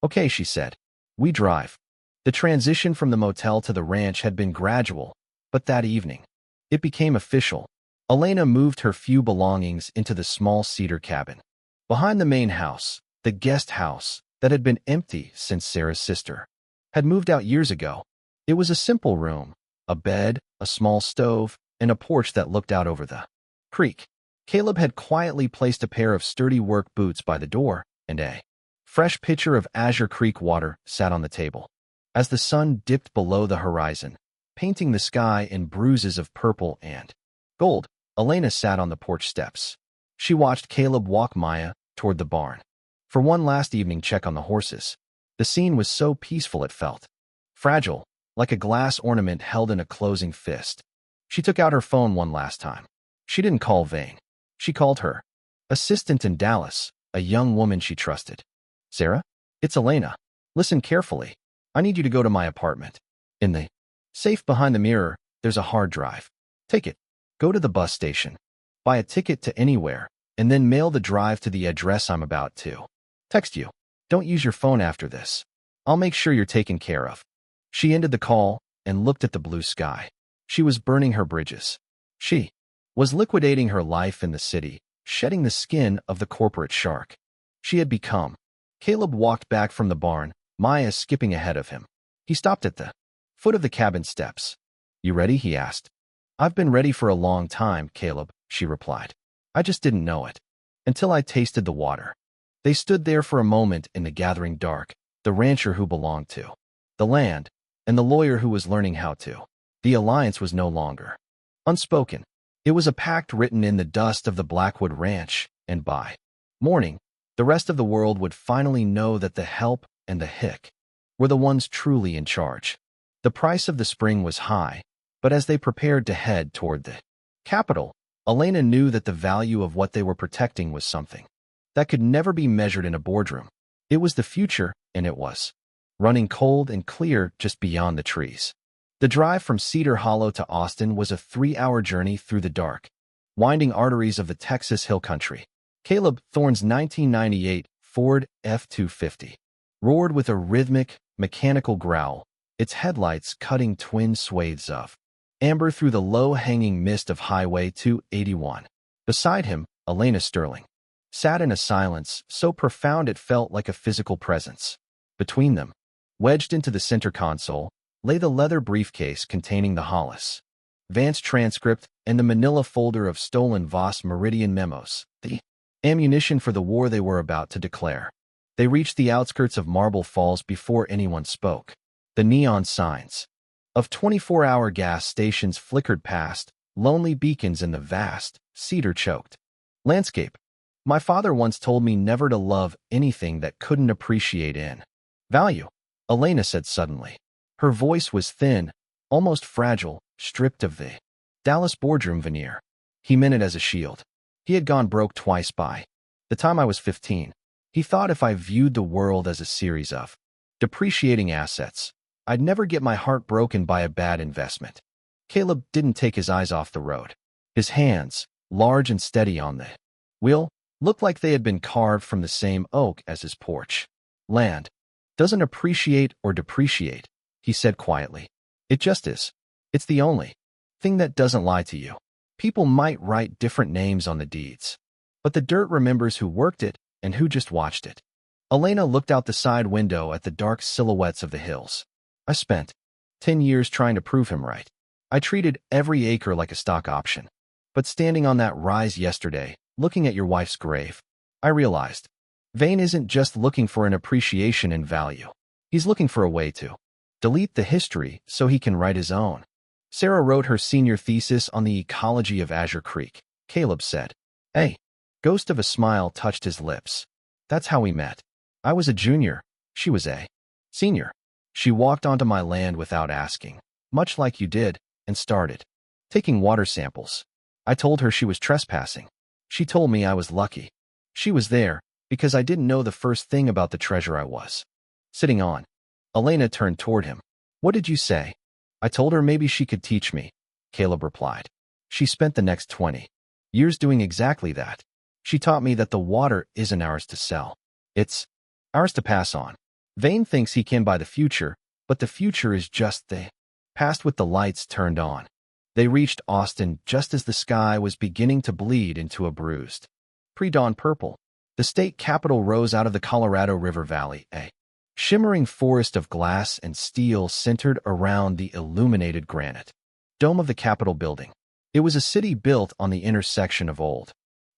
Okay, she said. We drive. The transition from the motel to the ranch had been gradual, but that evening, it became official. Elena moved her few belongings into the small cedar cabin. Behind the main house, the guest house that had been empty since Sarah's sister had moved out years ago. It was a simple room, a bed, a small stove, and a porch that looked out over the creek. Caleb had quietly placed a pair of sturdy work boots by the door, and a fresh pitcher of Azure Creek water sat on the table. As the sun dipped below the horizon, painting the sky in bruises of purple and gold, Elena sat on the porch steps. She watched Caleb walk Maya toward the barn for one last evening check on the horses. The scene was so peaceful it felt fragile, like a glass ornament held in a closing fist. She took out her phone one last time. She didn't call Vane. She called her assistant in Dallas, a young woman she trusted. Sarah? It's Elena. Listen carefully. I need you to go to my apartment. In the safe behind the mirror, there's a hard drive. Take it. Go to the bus station. Buy a ticket to anywhere, and then mail the drive to the address I'm about to text you. Don't use your phone after this. I'll make sure you're taken care of. She ended the call and looked at the blue sky. She was burning her bridges. She was liquidating her life in the city, shedding the skin of the corporate shark she had become. Caleb walked back from the barn, Maya skipping ahead of him. He stopped at the foot of the cabin steps. You ready? He asked. I've been ready for a long time, Caleb, she replied. I just didn't know it until I tasted the water. They stood there for a moment in the gathering dark, the rancher who belonged to the land, and the lawyer who was learning how to. The alliance was no longer unspoken. It was a pact written in the dust of the Blackwood Ranch, and by morning, the rest of the world would finally know that the Help and the Hick were the ones truly in charge. The price of the spring was high, but as they prepared to head toward the capital, Elena knew that the value of what they were protecting was something that could never be measured in a boardroom. It was the future, and it was running cold and clear just beyond the trees. The drive from Cedar Hollow to Austin was a 3-hour journey through the dark, winding arteries of the Texas Hill Country. Caleb Thorne's 1998 Ford F-250 roared with a rhythmic, mechanical growl, its headlights cutting twin swathes of amber through the low-hanging mist of Highway 281. Beside him, Elena Sterling sat in a silence so profound it felt like a physical presence. Between them, Wedged into the center console lay the leather briefcase containing the Hollis Vance transcript and the manila folder of stolen Voss Meridian memos, the ammunition for the war they were about to declare. They reached the outskirts of Marble Falls before anyone spoke. The neon signs of 24-hour gas stations flickered past, lonely beacons in the vast, cedar-choked landscape. My father once told me never to love anything that couldn't appreciate in value, Elena said suddenly. Her voice was thin, almost fragile, stripped of the Dallas boardroom veneer. He meant it as a shield. He had gone broke twice by the time I was 15. He thought if I viewed the world as a series of depreciating assets, I'd never get my heart broken by a bad investment. Caleb didn't take his eyes off the road. His hands, large and steady on the wheel, looked like they had been carved from the same oak as his porch. Land doesn't appreciate or depreciate, he said quietly. It just is. It's the only thing that doesn't lie to you. People might write different names on the deeds, but the dirt remembers who worked it and who just watched it. Elena looked out the side window at the dark silhouettes of the hills. I spent 10 years trying to prove him right. I treated every acre like a stock option. But standing on that rise yesterday, looking at your wife's grave, I realized Vane isn't just looking for an appreciation in value. He's looking for a way to delete the history so he can write his own. Sarah wrote her senior thesis on the ecology of Azure Creek, Caleb said. A ghost of a smile touched his lips. That's how we met. I was a junior. She was a senior. She walked onto my land without asking, much like you did, and started taking water samples. I told her she was trespassing. She told me I was lucky. She was there because I didn't know the first thing about the treasure I was sitting on. Elena turned toward him. What did you say? I told her maybe she could teach me, Caleb replied. She spent the next 20 years doing exactly that. She taught me that the water isn't ours to sell. It's ours to pass on. Vane thinks he can buy the future, but the future is just the past with the lights turned on. They reached Austin just as the sky was beginning to bleed into a bruised pre-dawn purple. The state capitol rose out of the Colorado River Valley, a shimmering forest of glass and steel centered around the illuminated granite dome of the Capitol building. It was a city built on the intersection of old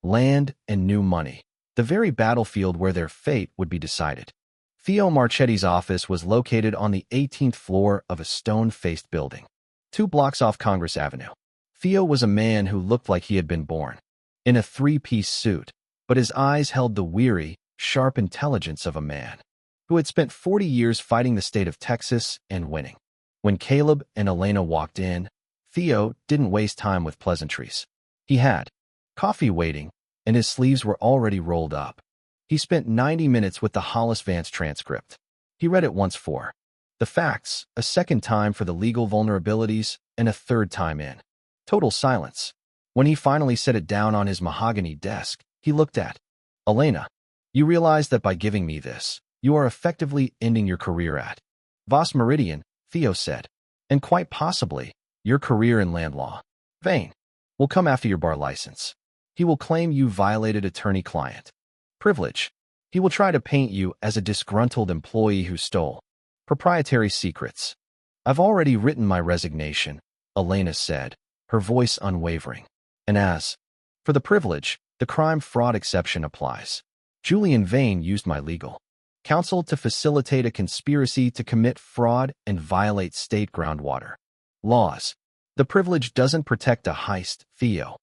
land and new money, the very battlefield where their fate would be decided. Theo Marchetti's office was located on the 18th floor of a stone-faced building, 2 blocks off Congress Avenue. Theo was a man who looked like he had been born in a 3-piece suit, but his eyes held the weary, sharp intelligence of a man who had spent 40 years fighting the state of Texas and winning. When Caleb and Elena walked in, Theo didn't waste time with pleasantries. He had coffee waiting, and his sleeves were already rolled up. He spent 90 minutes with the Hollis Vance transcript. He read it once for the facts, a second time for the legal vulnerabilities, and a third time in total silence. When he finally set it down on his mahogany desk, he looked at Elena. You realize that by giving me this, you are effectively ending your career at Voss Meridian, Theo said, and quite possibly your career in land law. Vane will come after your bar license. He will claim you violated attorney-client privilege. He will try to paint you as a disgruntled employee who stole proprietary secrets. I've already written my resignation, Elena said, her voice unwavering. And as for the privilege, the crime-fraud exception applies. Julian Vane used my legal counsel to facilitate a conspiracy to commit fraud and violate state groundwater laws. The privilege doesn't protect a heist, Theo.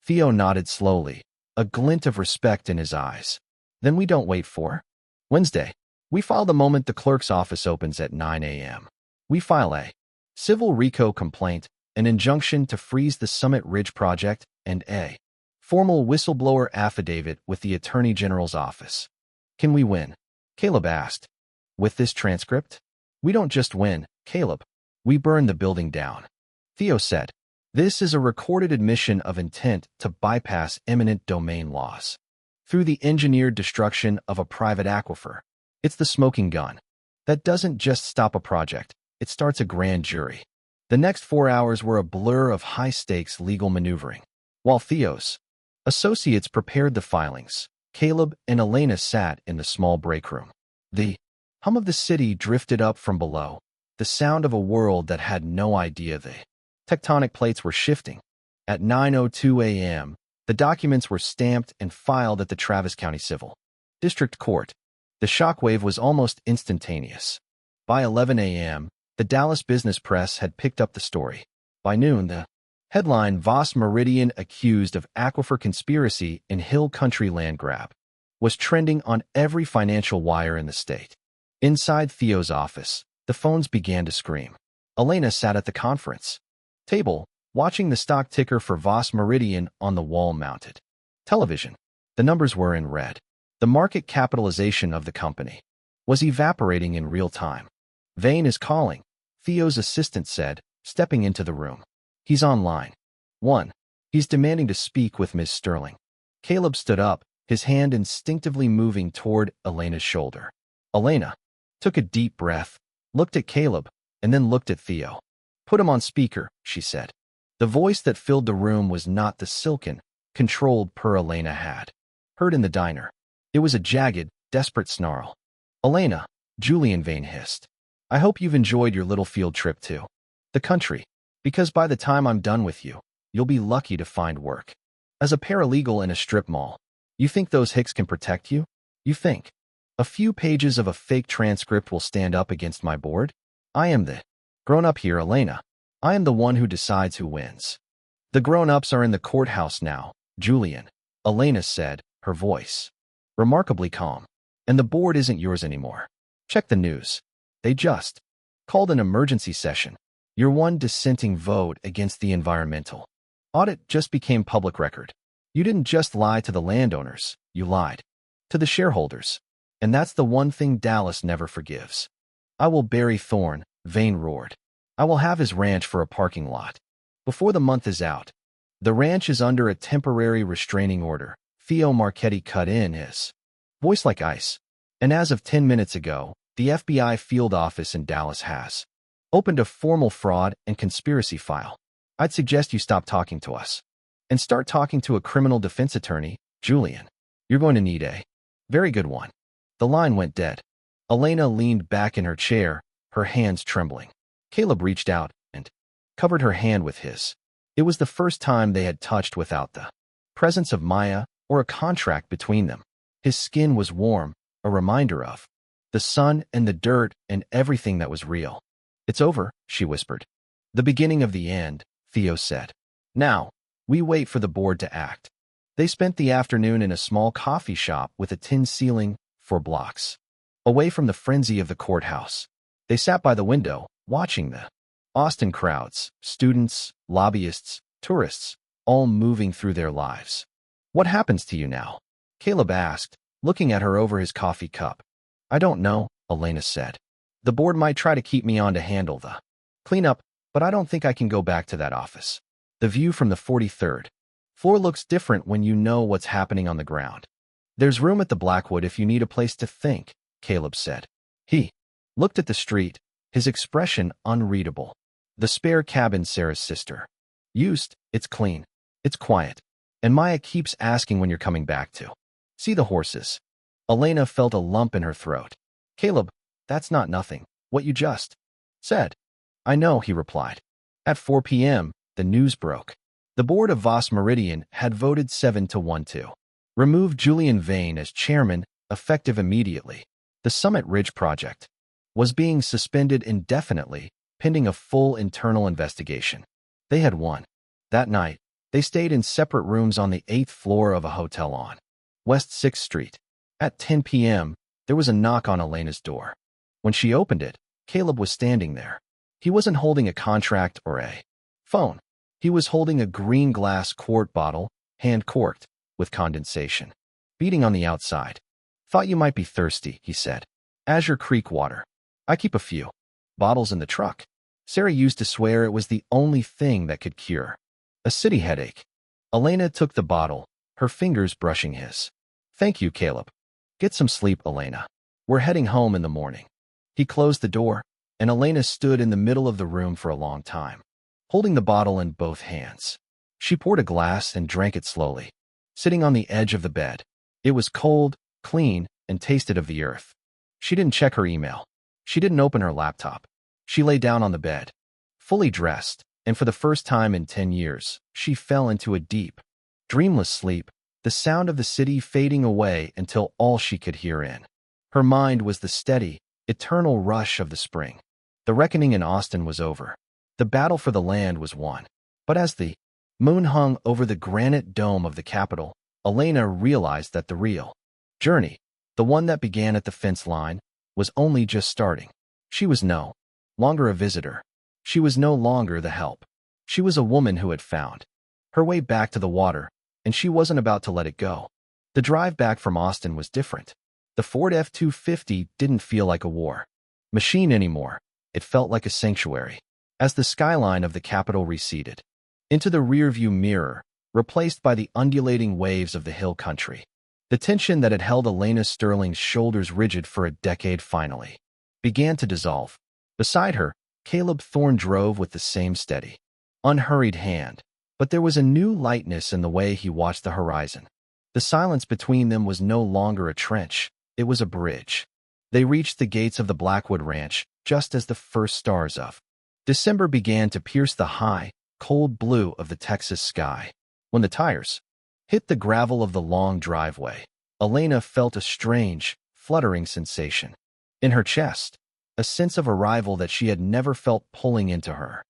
Theo nodded slowly, a glint of respect in his eyes. Then we don't wait for Wednesday. We file the moment the clerk's office opens at 9 a.m. We file a civil RICO complaint, an injunction to freeze the Summit Ridge project, and a formal whistleblower affidavit with the Attorney General's office. Can we win? Caleb asked. With this transcript? We don't just win, Caleb. We burn the building down. Theo said. This is a recorded admission of intent to bypass eminent domain laws through the engineered destruction of a private aquifer. It's the smoking gun that doesn't just stop a project, it starts a grand jury. The next 4 hours were a blur of high-stakes legal maneuvering. While Theo's associates prepared the filings, Caleb and Elena sat in the small break room. The Hum of the city drifted up from below, the sound of a world that had no idea the tectonic plates were shifting. At 9:02 a.m., the documents were stamped and filed at the Travis County Civil District Court. The shockwave was almost instantaneous. By 11 a.m., the Dallas Business Press had picked up the story. By noon, the headline, Voss Meridian accused of aquifer conspiracy in Hill Country land grab, was trending on every financial wire in the state. Inside Theo's office, the phones began to scream. Elena sat at the conference table, watching the stock ticker for Voss Meridian on the wall-mounted television. The numbers were in red. The market capitalization of the company was evaporating in real time. Vane is calling, Theo's assistant said, stepping into the room. He's online. 1. He's demanding to speak with Ms. Sterling. Caleb stood up, his hand instinctively moving toward Elena's shoulder. Elena took a deep breath, looked at Caleb, and then looked at Theo. Put him on speaker, she said. The voice that filled the room was not the silken, controlled purr Elena had heard in the diner. It was a jagged, desperate snarl. Elena, Julian Vane hissed. I hope you've enjoyed your little field trip to the country, because by the time I'm done with you, you'll be lucky to find work as a paralegal in a strip mall. You think those hicks can protect you? You think a few pages of a fake transcript will stand up against my board? I am the grown-up here, Elena. I am the one who decides who wins. The grown-ups are in the courthouse now, Julian, Elena said, her voice remarkably calm. And the board isn't yours anymore. Check the news. They just called an emergency session. Your one dissenting vote against the environmental audit just became public record. You didn't just lie to the landowners, you lied to the shareholders. And that's the one thing Dallas never forgives. I will bury Thorne, Vane roared. I will have his ranch for a parking lot. Before the month is out. The ranch is under a temporary restraining order. Theo Marchetti cut in, his voice like ice. And as of 10 minutes ago, the FBI field office in Dallas has opened a formal fraud and conspiracy file. I'd suggest you stop talking to us and start talking to a criminal defense attorney, Julian. You're going to need a very good one. The line went dead. Elena leaned back in her chair, her hands trembling. Caleb reached out and covered her hand with his. It was the first time they had touched without the presence of Maya or a contract between them. His skin was warm, a reminder of the sun and the dirt and everything that was real. It's over, she whispered. The beginning of the end, Theo said. Now, we wait for the board to act. They spent the afternoon in a small coffee shop with a tin ceiling for blocks away from the frenzy of the courthouse. They sat by the window, watching the Austin crowds, students, lobbyists, tourists, all moving through their lives. What happens to you now? Caleb asked, looking at her over his coffee cup. I don't know, Elena said. The board might try to keep me on to handle the cleanup, but I don't think I can go back to that office. The view from the 43rd floor looks different when you know what's happening on the ground. There's room at the Blackwood if you need a place to think, Caleb said. He looked at the street, his expression unreadable. The spare cabin Sarah's sister used, it's clean, it's quiet, and Maya keeps asking when you're coming back to see the horses. Elena felt a lump in her throat. Caleb, that's not nothing, what you just said. I know, he replied. At 4 p.m., the news broke. The board of Voss Meridian had voted 7-1 to remove Julian Vane as chairman, effective immediately. The Summit Ridge project was being suspended indefinitely, pending a full internal investigation. They had won. That night, they stayed in separate rooms on the 8th floor of a hotel on West 6th Street. At 10 p.m., there was a knock on Elena's door. When she opened it, Caleb was standing there. He wasn't holding a contract or a phone. He was holding a green glass quart bottle, hand-corked, with condensation beating on the outside. Thought you might be thirsty, he said. Azure Creek water. I keep a few bottles in the truck. Sarah used to swear it was the only thing that could cure a city headache. Elena took the bottle, her fingers brushing his. Thank you, Caleb. Get some sleep, Elena. We're heading home in the morning. He closed the door, and Elena stood in the middle of the room for a long time, holding the bottle in both hands. She poured a glass and drank it slowly, sitting on the edge of the bed. It was cold, clean, and tasted of the earth. She didn't check her email. She didn't open her laptop. She lay down on the bed, fully dressed, and for the first time in 10 years, she fell into a deep, dreamless sleep, the sound of the city fading away until all she could hear in her mind was the steady, eternal rush of the spring. The reckoning in Austin was over. The battle for the land was won. But as the moon hung over the granite dome of the Capitol, Elena realized that the real journey, the one that began at the fence line, was only just starting. She was no longer a visitor. She was no longer the help. She was a woman who had found her way back to the water, and she wasn't about to let it go. The drive back from Austin was different. The Ford F-250 didn't feel like a war machine anymore. It felt like a sanctuary. As the skyline of the Capitol receded into the rearview mirror, replaced by the undulating waves of the hill country, the tension that had held Elena Sterling's shoulders rigid for a decade finally began to dissolve. Beside her, Caleb Thorne drove with the same steady, unhurried hand, but there was a new lightness in the way he watched the horizon. The silence between them was no longer a trench, it was a bridge. They reached the gates of the Blackwood Ranch just as the first stars of December began to pierce the high, cold blue of the Texas sky. When the tires hit the gravel of the long driveway, Elena felt a strange, fluttering sensation in her chest, a sense of arrival that she had never felt pulling into her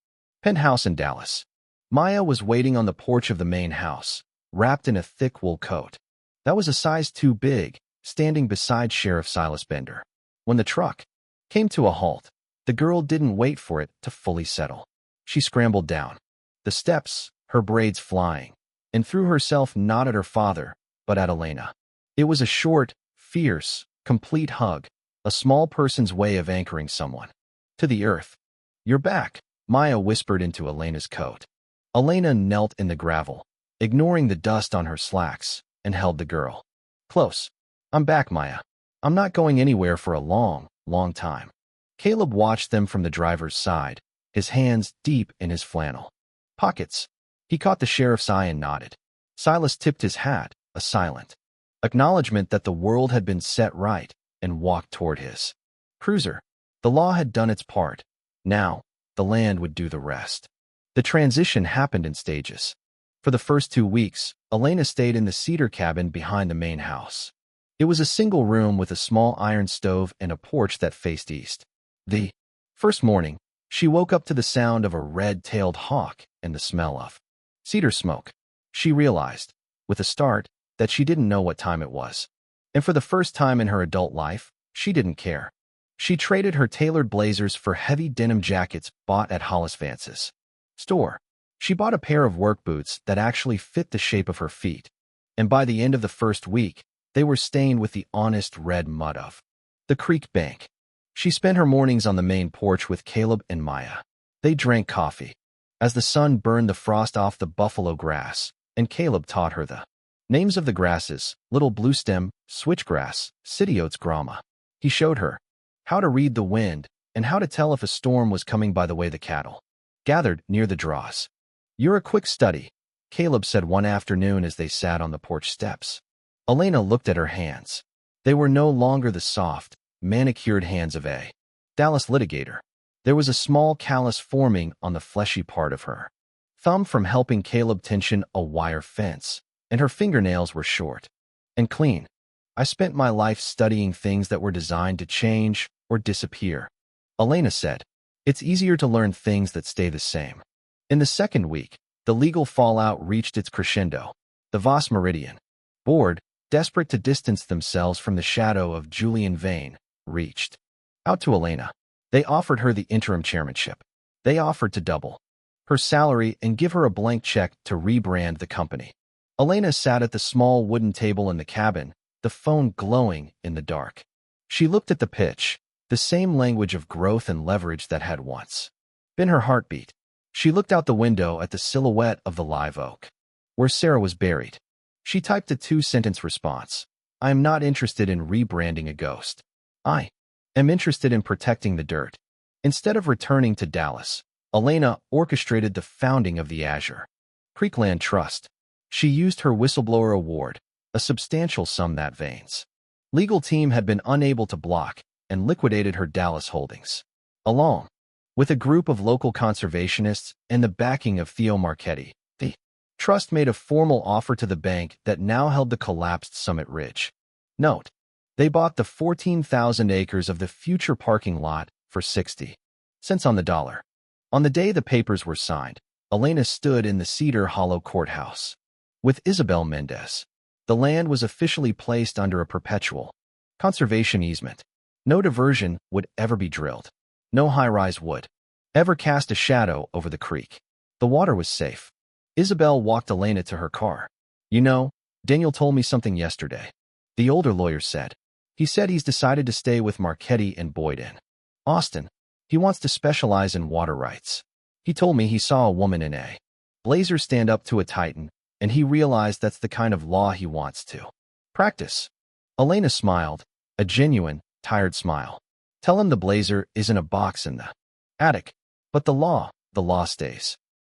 penthouse in Dallas. Maya was waiting on the porch of the main house, wrapped in a thick wool coat that was a size too big, standing beside Sheriff Silas Bender. When the truck came to a halt, the girl didn't wait for it to fully settle. She scrambled down the steps, her braids flying, and threw herself not at her father, but at Elena. It was a short, fierce, complete hug, a small person's way of anchoring someone to the earth. "You're back," Maya whispered into Elena's coat. Elena knelt in the gravel, ignoring the dust on her slacks, and held the girl close. "I'm back, Maya. I'm not going anywhere for a long, long time." Caleb watched them from the driver's side, his hands deep in his flannel pockets. He caught the sheriff's eye and nodded. Silas tipped his hat, a silent acknowledgement that the world had been set right, and walked toward his cruiser. The law had done its part. Now, the land would do the rest. The transition happened in stages. For the first 2 weeks, Elena stayed in the cedar cabin behind the main house. It was a single room with a small iron stove and a porch that faced east. The first morning, she woke up to the sound of a red-tailed hawk and the smell of cedar smoke. She realized, with a start, that she didn't know what time it was. And for the first time in her adult life, she didn't care. She traded her tailored blazers for heavy denim jackets bought at Hollis Vance's store. She bought a pair of work boots that actually fit the shape of her feet, and by the end of the first week, they were stained with the honest red mud of the creek bank. She spent her mornings on the main porch with Caleb and Maya. They drank coffee as the sun burned the frost off the buffalo grass, and Caleb taught her the names of the grasses: little bluestem, switchgrass, city oats, grama. He showed her how to read the wind and how to tell if a storm was coming by the way the cattle gathered near the draws. "You're a quick study," Caleb said one afternoon as they sat on the porch steps. Elena looked at her hands. They were no longer the soft, manicured hands of a Dallas litigator. There was a small callus forming on the fleshy part of her thumb from helping Caleb tension a wire fence, and her fingernails were short and clean. "I spent my life studying things that were designed to change or disappear," Elena said. "It's easier to learn things that stay the same." In the second week, the legal fallout reached its crescendo. The Voss Meridian board, desperate to distance themselves from the shadow of Julian Vane, reached out to Elena. They offered her the interim chairmanship. They offered to double her salary and give her a blank check to rebrand the company. Elena sat at the small wooden table in the cabin, the phone glowing in the dark. She looked at the pitch, the same language of growth and leverage that had once been her heartbeat. She looked out the window at the silhouette of the live oak, where Sarah was buried. She typed a 2-sentence response. "I am not interested in rebranding a ghost. I am interested in protecting the dirt." Instead of returning to Dallas, Elena orchestrated the founding of the Azure Creekland Trust. She used her whistleblower award, a substantial sum that Vane's legal team had been unable to block, and liquidated her Dallas holdings. Along with a group of local conservationists and the backing of Theo Marchetti, the trust made a formal offer to the bank that now held the collapsed Summit Ridge. Note, they bought the 14,000 acres of the future parking lot for 60 cents on the dollar. On the day the papers were signed, Elena stood in the Cedar Hollow courthouse with Isabel Mendez. The land was officially placed under a perpetual conservation easement. No diversion would ever be drilled. No high-rise would ever cast a shadow over the creek. The water was safe. Isabel walked Elena to her car. "You know, Daniel told me something yesterday," the older lawyer said. "He said he's decided to stay with Marchetti and Boyd in Austin. He wants to specialize in water rights. He told me he saw a woman in a blazer stand up to a titan, and he realized that's the kind of law he wants to practice." Elena smiled, a genuine, tired smile. "Tell him the blazer is in a box in the attic. But the law stays."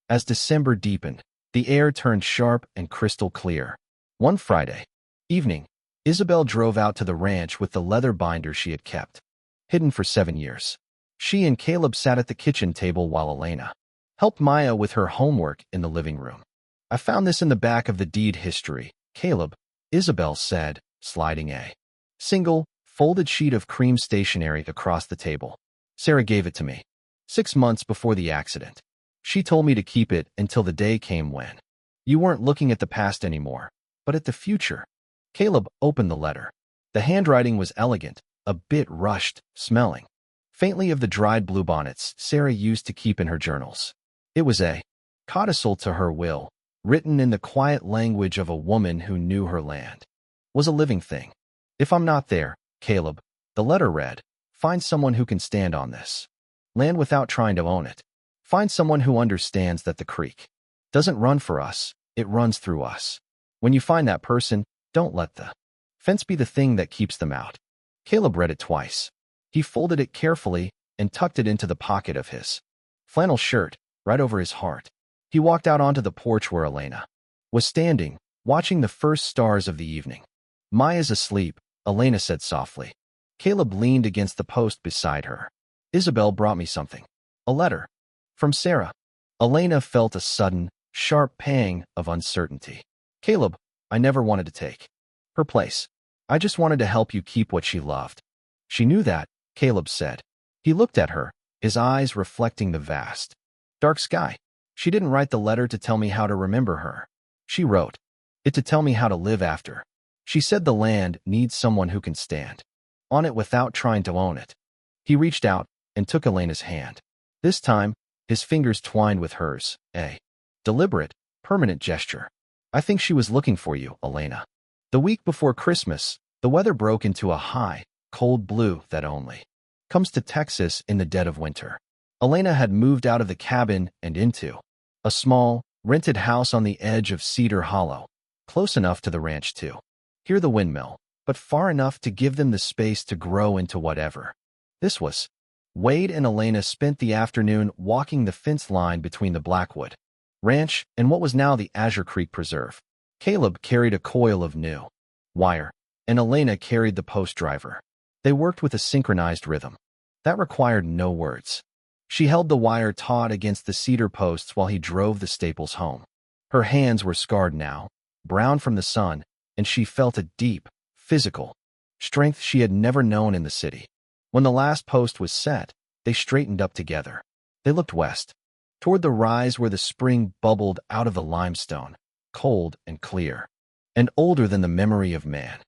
As December deepened, the air turned sharp and crystal clear. One Friday evening, Isabel drove out to the ranch with the leather binder she had kept hidden for 7 years. She and Caleb sat at the kitchen table while Elena helped Maya with her homework in the living room. "I found this in the back of the deed history, Caleb," Isabel said, sliding a single, folded sheet of cream stationery across the table. "Sarah gave it to me 6 months before the accident. She told me to keep it until the day came when you weren't looking at the past anymore, but at the future." Caleb opened the letter. The handwriting was elegant, a bit rushed, smelling faintly of the dried bluebonnets Sarah used to keep in her journals. It was a codicil to her will, written in the quiet language of a woman who knew her land was a living thing. "If I'm not there, Caleb," the letter read, "find someone who can stand on this land without trying to own it. Find someone who understands that the creek doesn't run for us, it runs through us. When you find that person, don't let the fence be the thing that keeps them out." Caleb read it twice. He folded it carefully and tucked it into the pocket of his flannel shirt, right over his heart. He walked out onto the porch where Elena was standing, watching the first stars of the evening. "Maya's asleep," Elena said softly. Caleb leaned against the post beside her. "Isabel brought me something. A letter. From Sarah." Elena felt a sudden, sharp pang of uncertainty. "Caleb, I never wanted to take her place. I just wanted to help you keep what she loved." "She knew that," Caleb said. He looked at her, his eyes reflecting the vast, dark sky. "She didn't write the letter to tell me how to remember her. She wrote it to tell me how to live after. She said the land needs someone who can stand on it without trying to own it." He reached out and took Elena's hand. This time, his fingers twined with hers, a deliberate, permanent gesture. "I think she was looking for you, Elena." The week before Christmas, the weather broke into a high, cold blue that only comes to Texas in the dead of winter. Elena had moved out of the cabin and into a small, rented house on the edge of Cedar Hollow, close enough to the ranch to hear the windmill, but far enough to give them the space to grow into whatever this was. Wade and Elena spent the afternoon walking the fence line between the Blackwood Ranch and what was now the Azure Creek Preserve. Caleb carried a coil of new wire, and Elena carried the post driver. They worked with a synchronized rhythm that required no words. She held the wire taut against the cedar posts while he drove the Staples home. Her hands were scarred now, brown from the sun, and she felt a deep, physical strength she had never known in the city. When the last post was set, they straightened up together. They looked west, toward the rise where the spring bubbled out of the limestone, cold and clear, and older than the memory of man.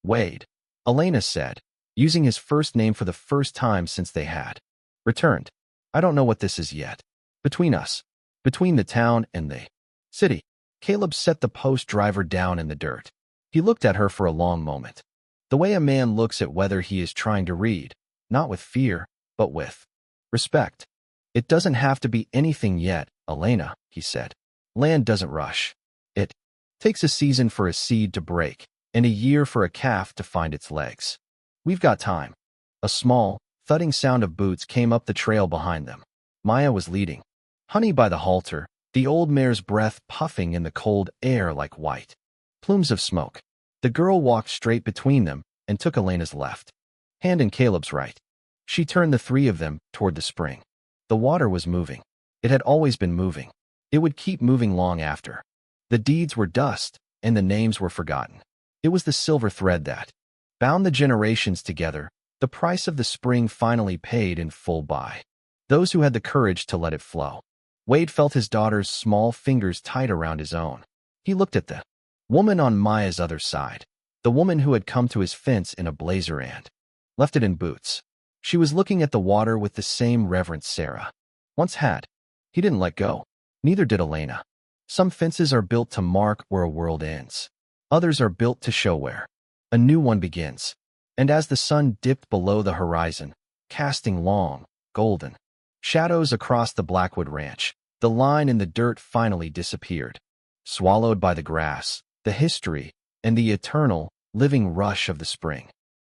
"Wade," Elena said, using his first name for the first time since they had returned. "I don't know what this is yet. Between us, between the town and the city." Caleb set the post driver down in the dirt. He looked at her for a long moment, the way a man looks at whether he is trying to read, not with fear, but with respect. "It doesn't have to be anything yet, Elena," he said. "Land doesn't rush. It takes a season for a seed to break, and a year for a calf to find its legs. We've got time." A small, thudding sound of boots came up the trail behind them. Maya was leading, Honey by the halter, the old mare's breath puffing in the cold air like white plumes of smoke. The girl walked straight between them and took Elena's left. hand in Caleb's right. She turned the three of them toward the spring. The water was moving. It had always been moving. It would keep moving long after. The deeds were dust, and the names were forgotten. It was the silver thread that bound the generations together, the price of the spring finally paid in full by those who had the courage to let it flow. Wade felt his daughter's small fingers tight around his own. He looked at the woman on Maya's other side, the woman who had come to his fence in a blazer and left it in boots. She was looking at the water with the same reverence Sarah once had. He didn't let go. Neither did Elena. Some fences are built to mark where a world ends. Others are built to show where a new one begins. And as the sun dipped below the horizon, casting long, golden shadows across the Blackwood Ranch, the line in the dirt finally disappeared, swallowed by the grass, the history, and the eternal, living rush of the spring.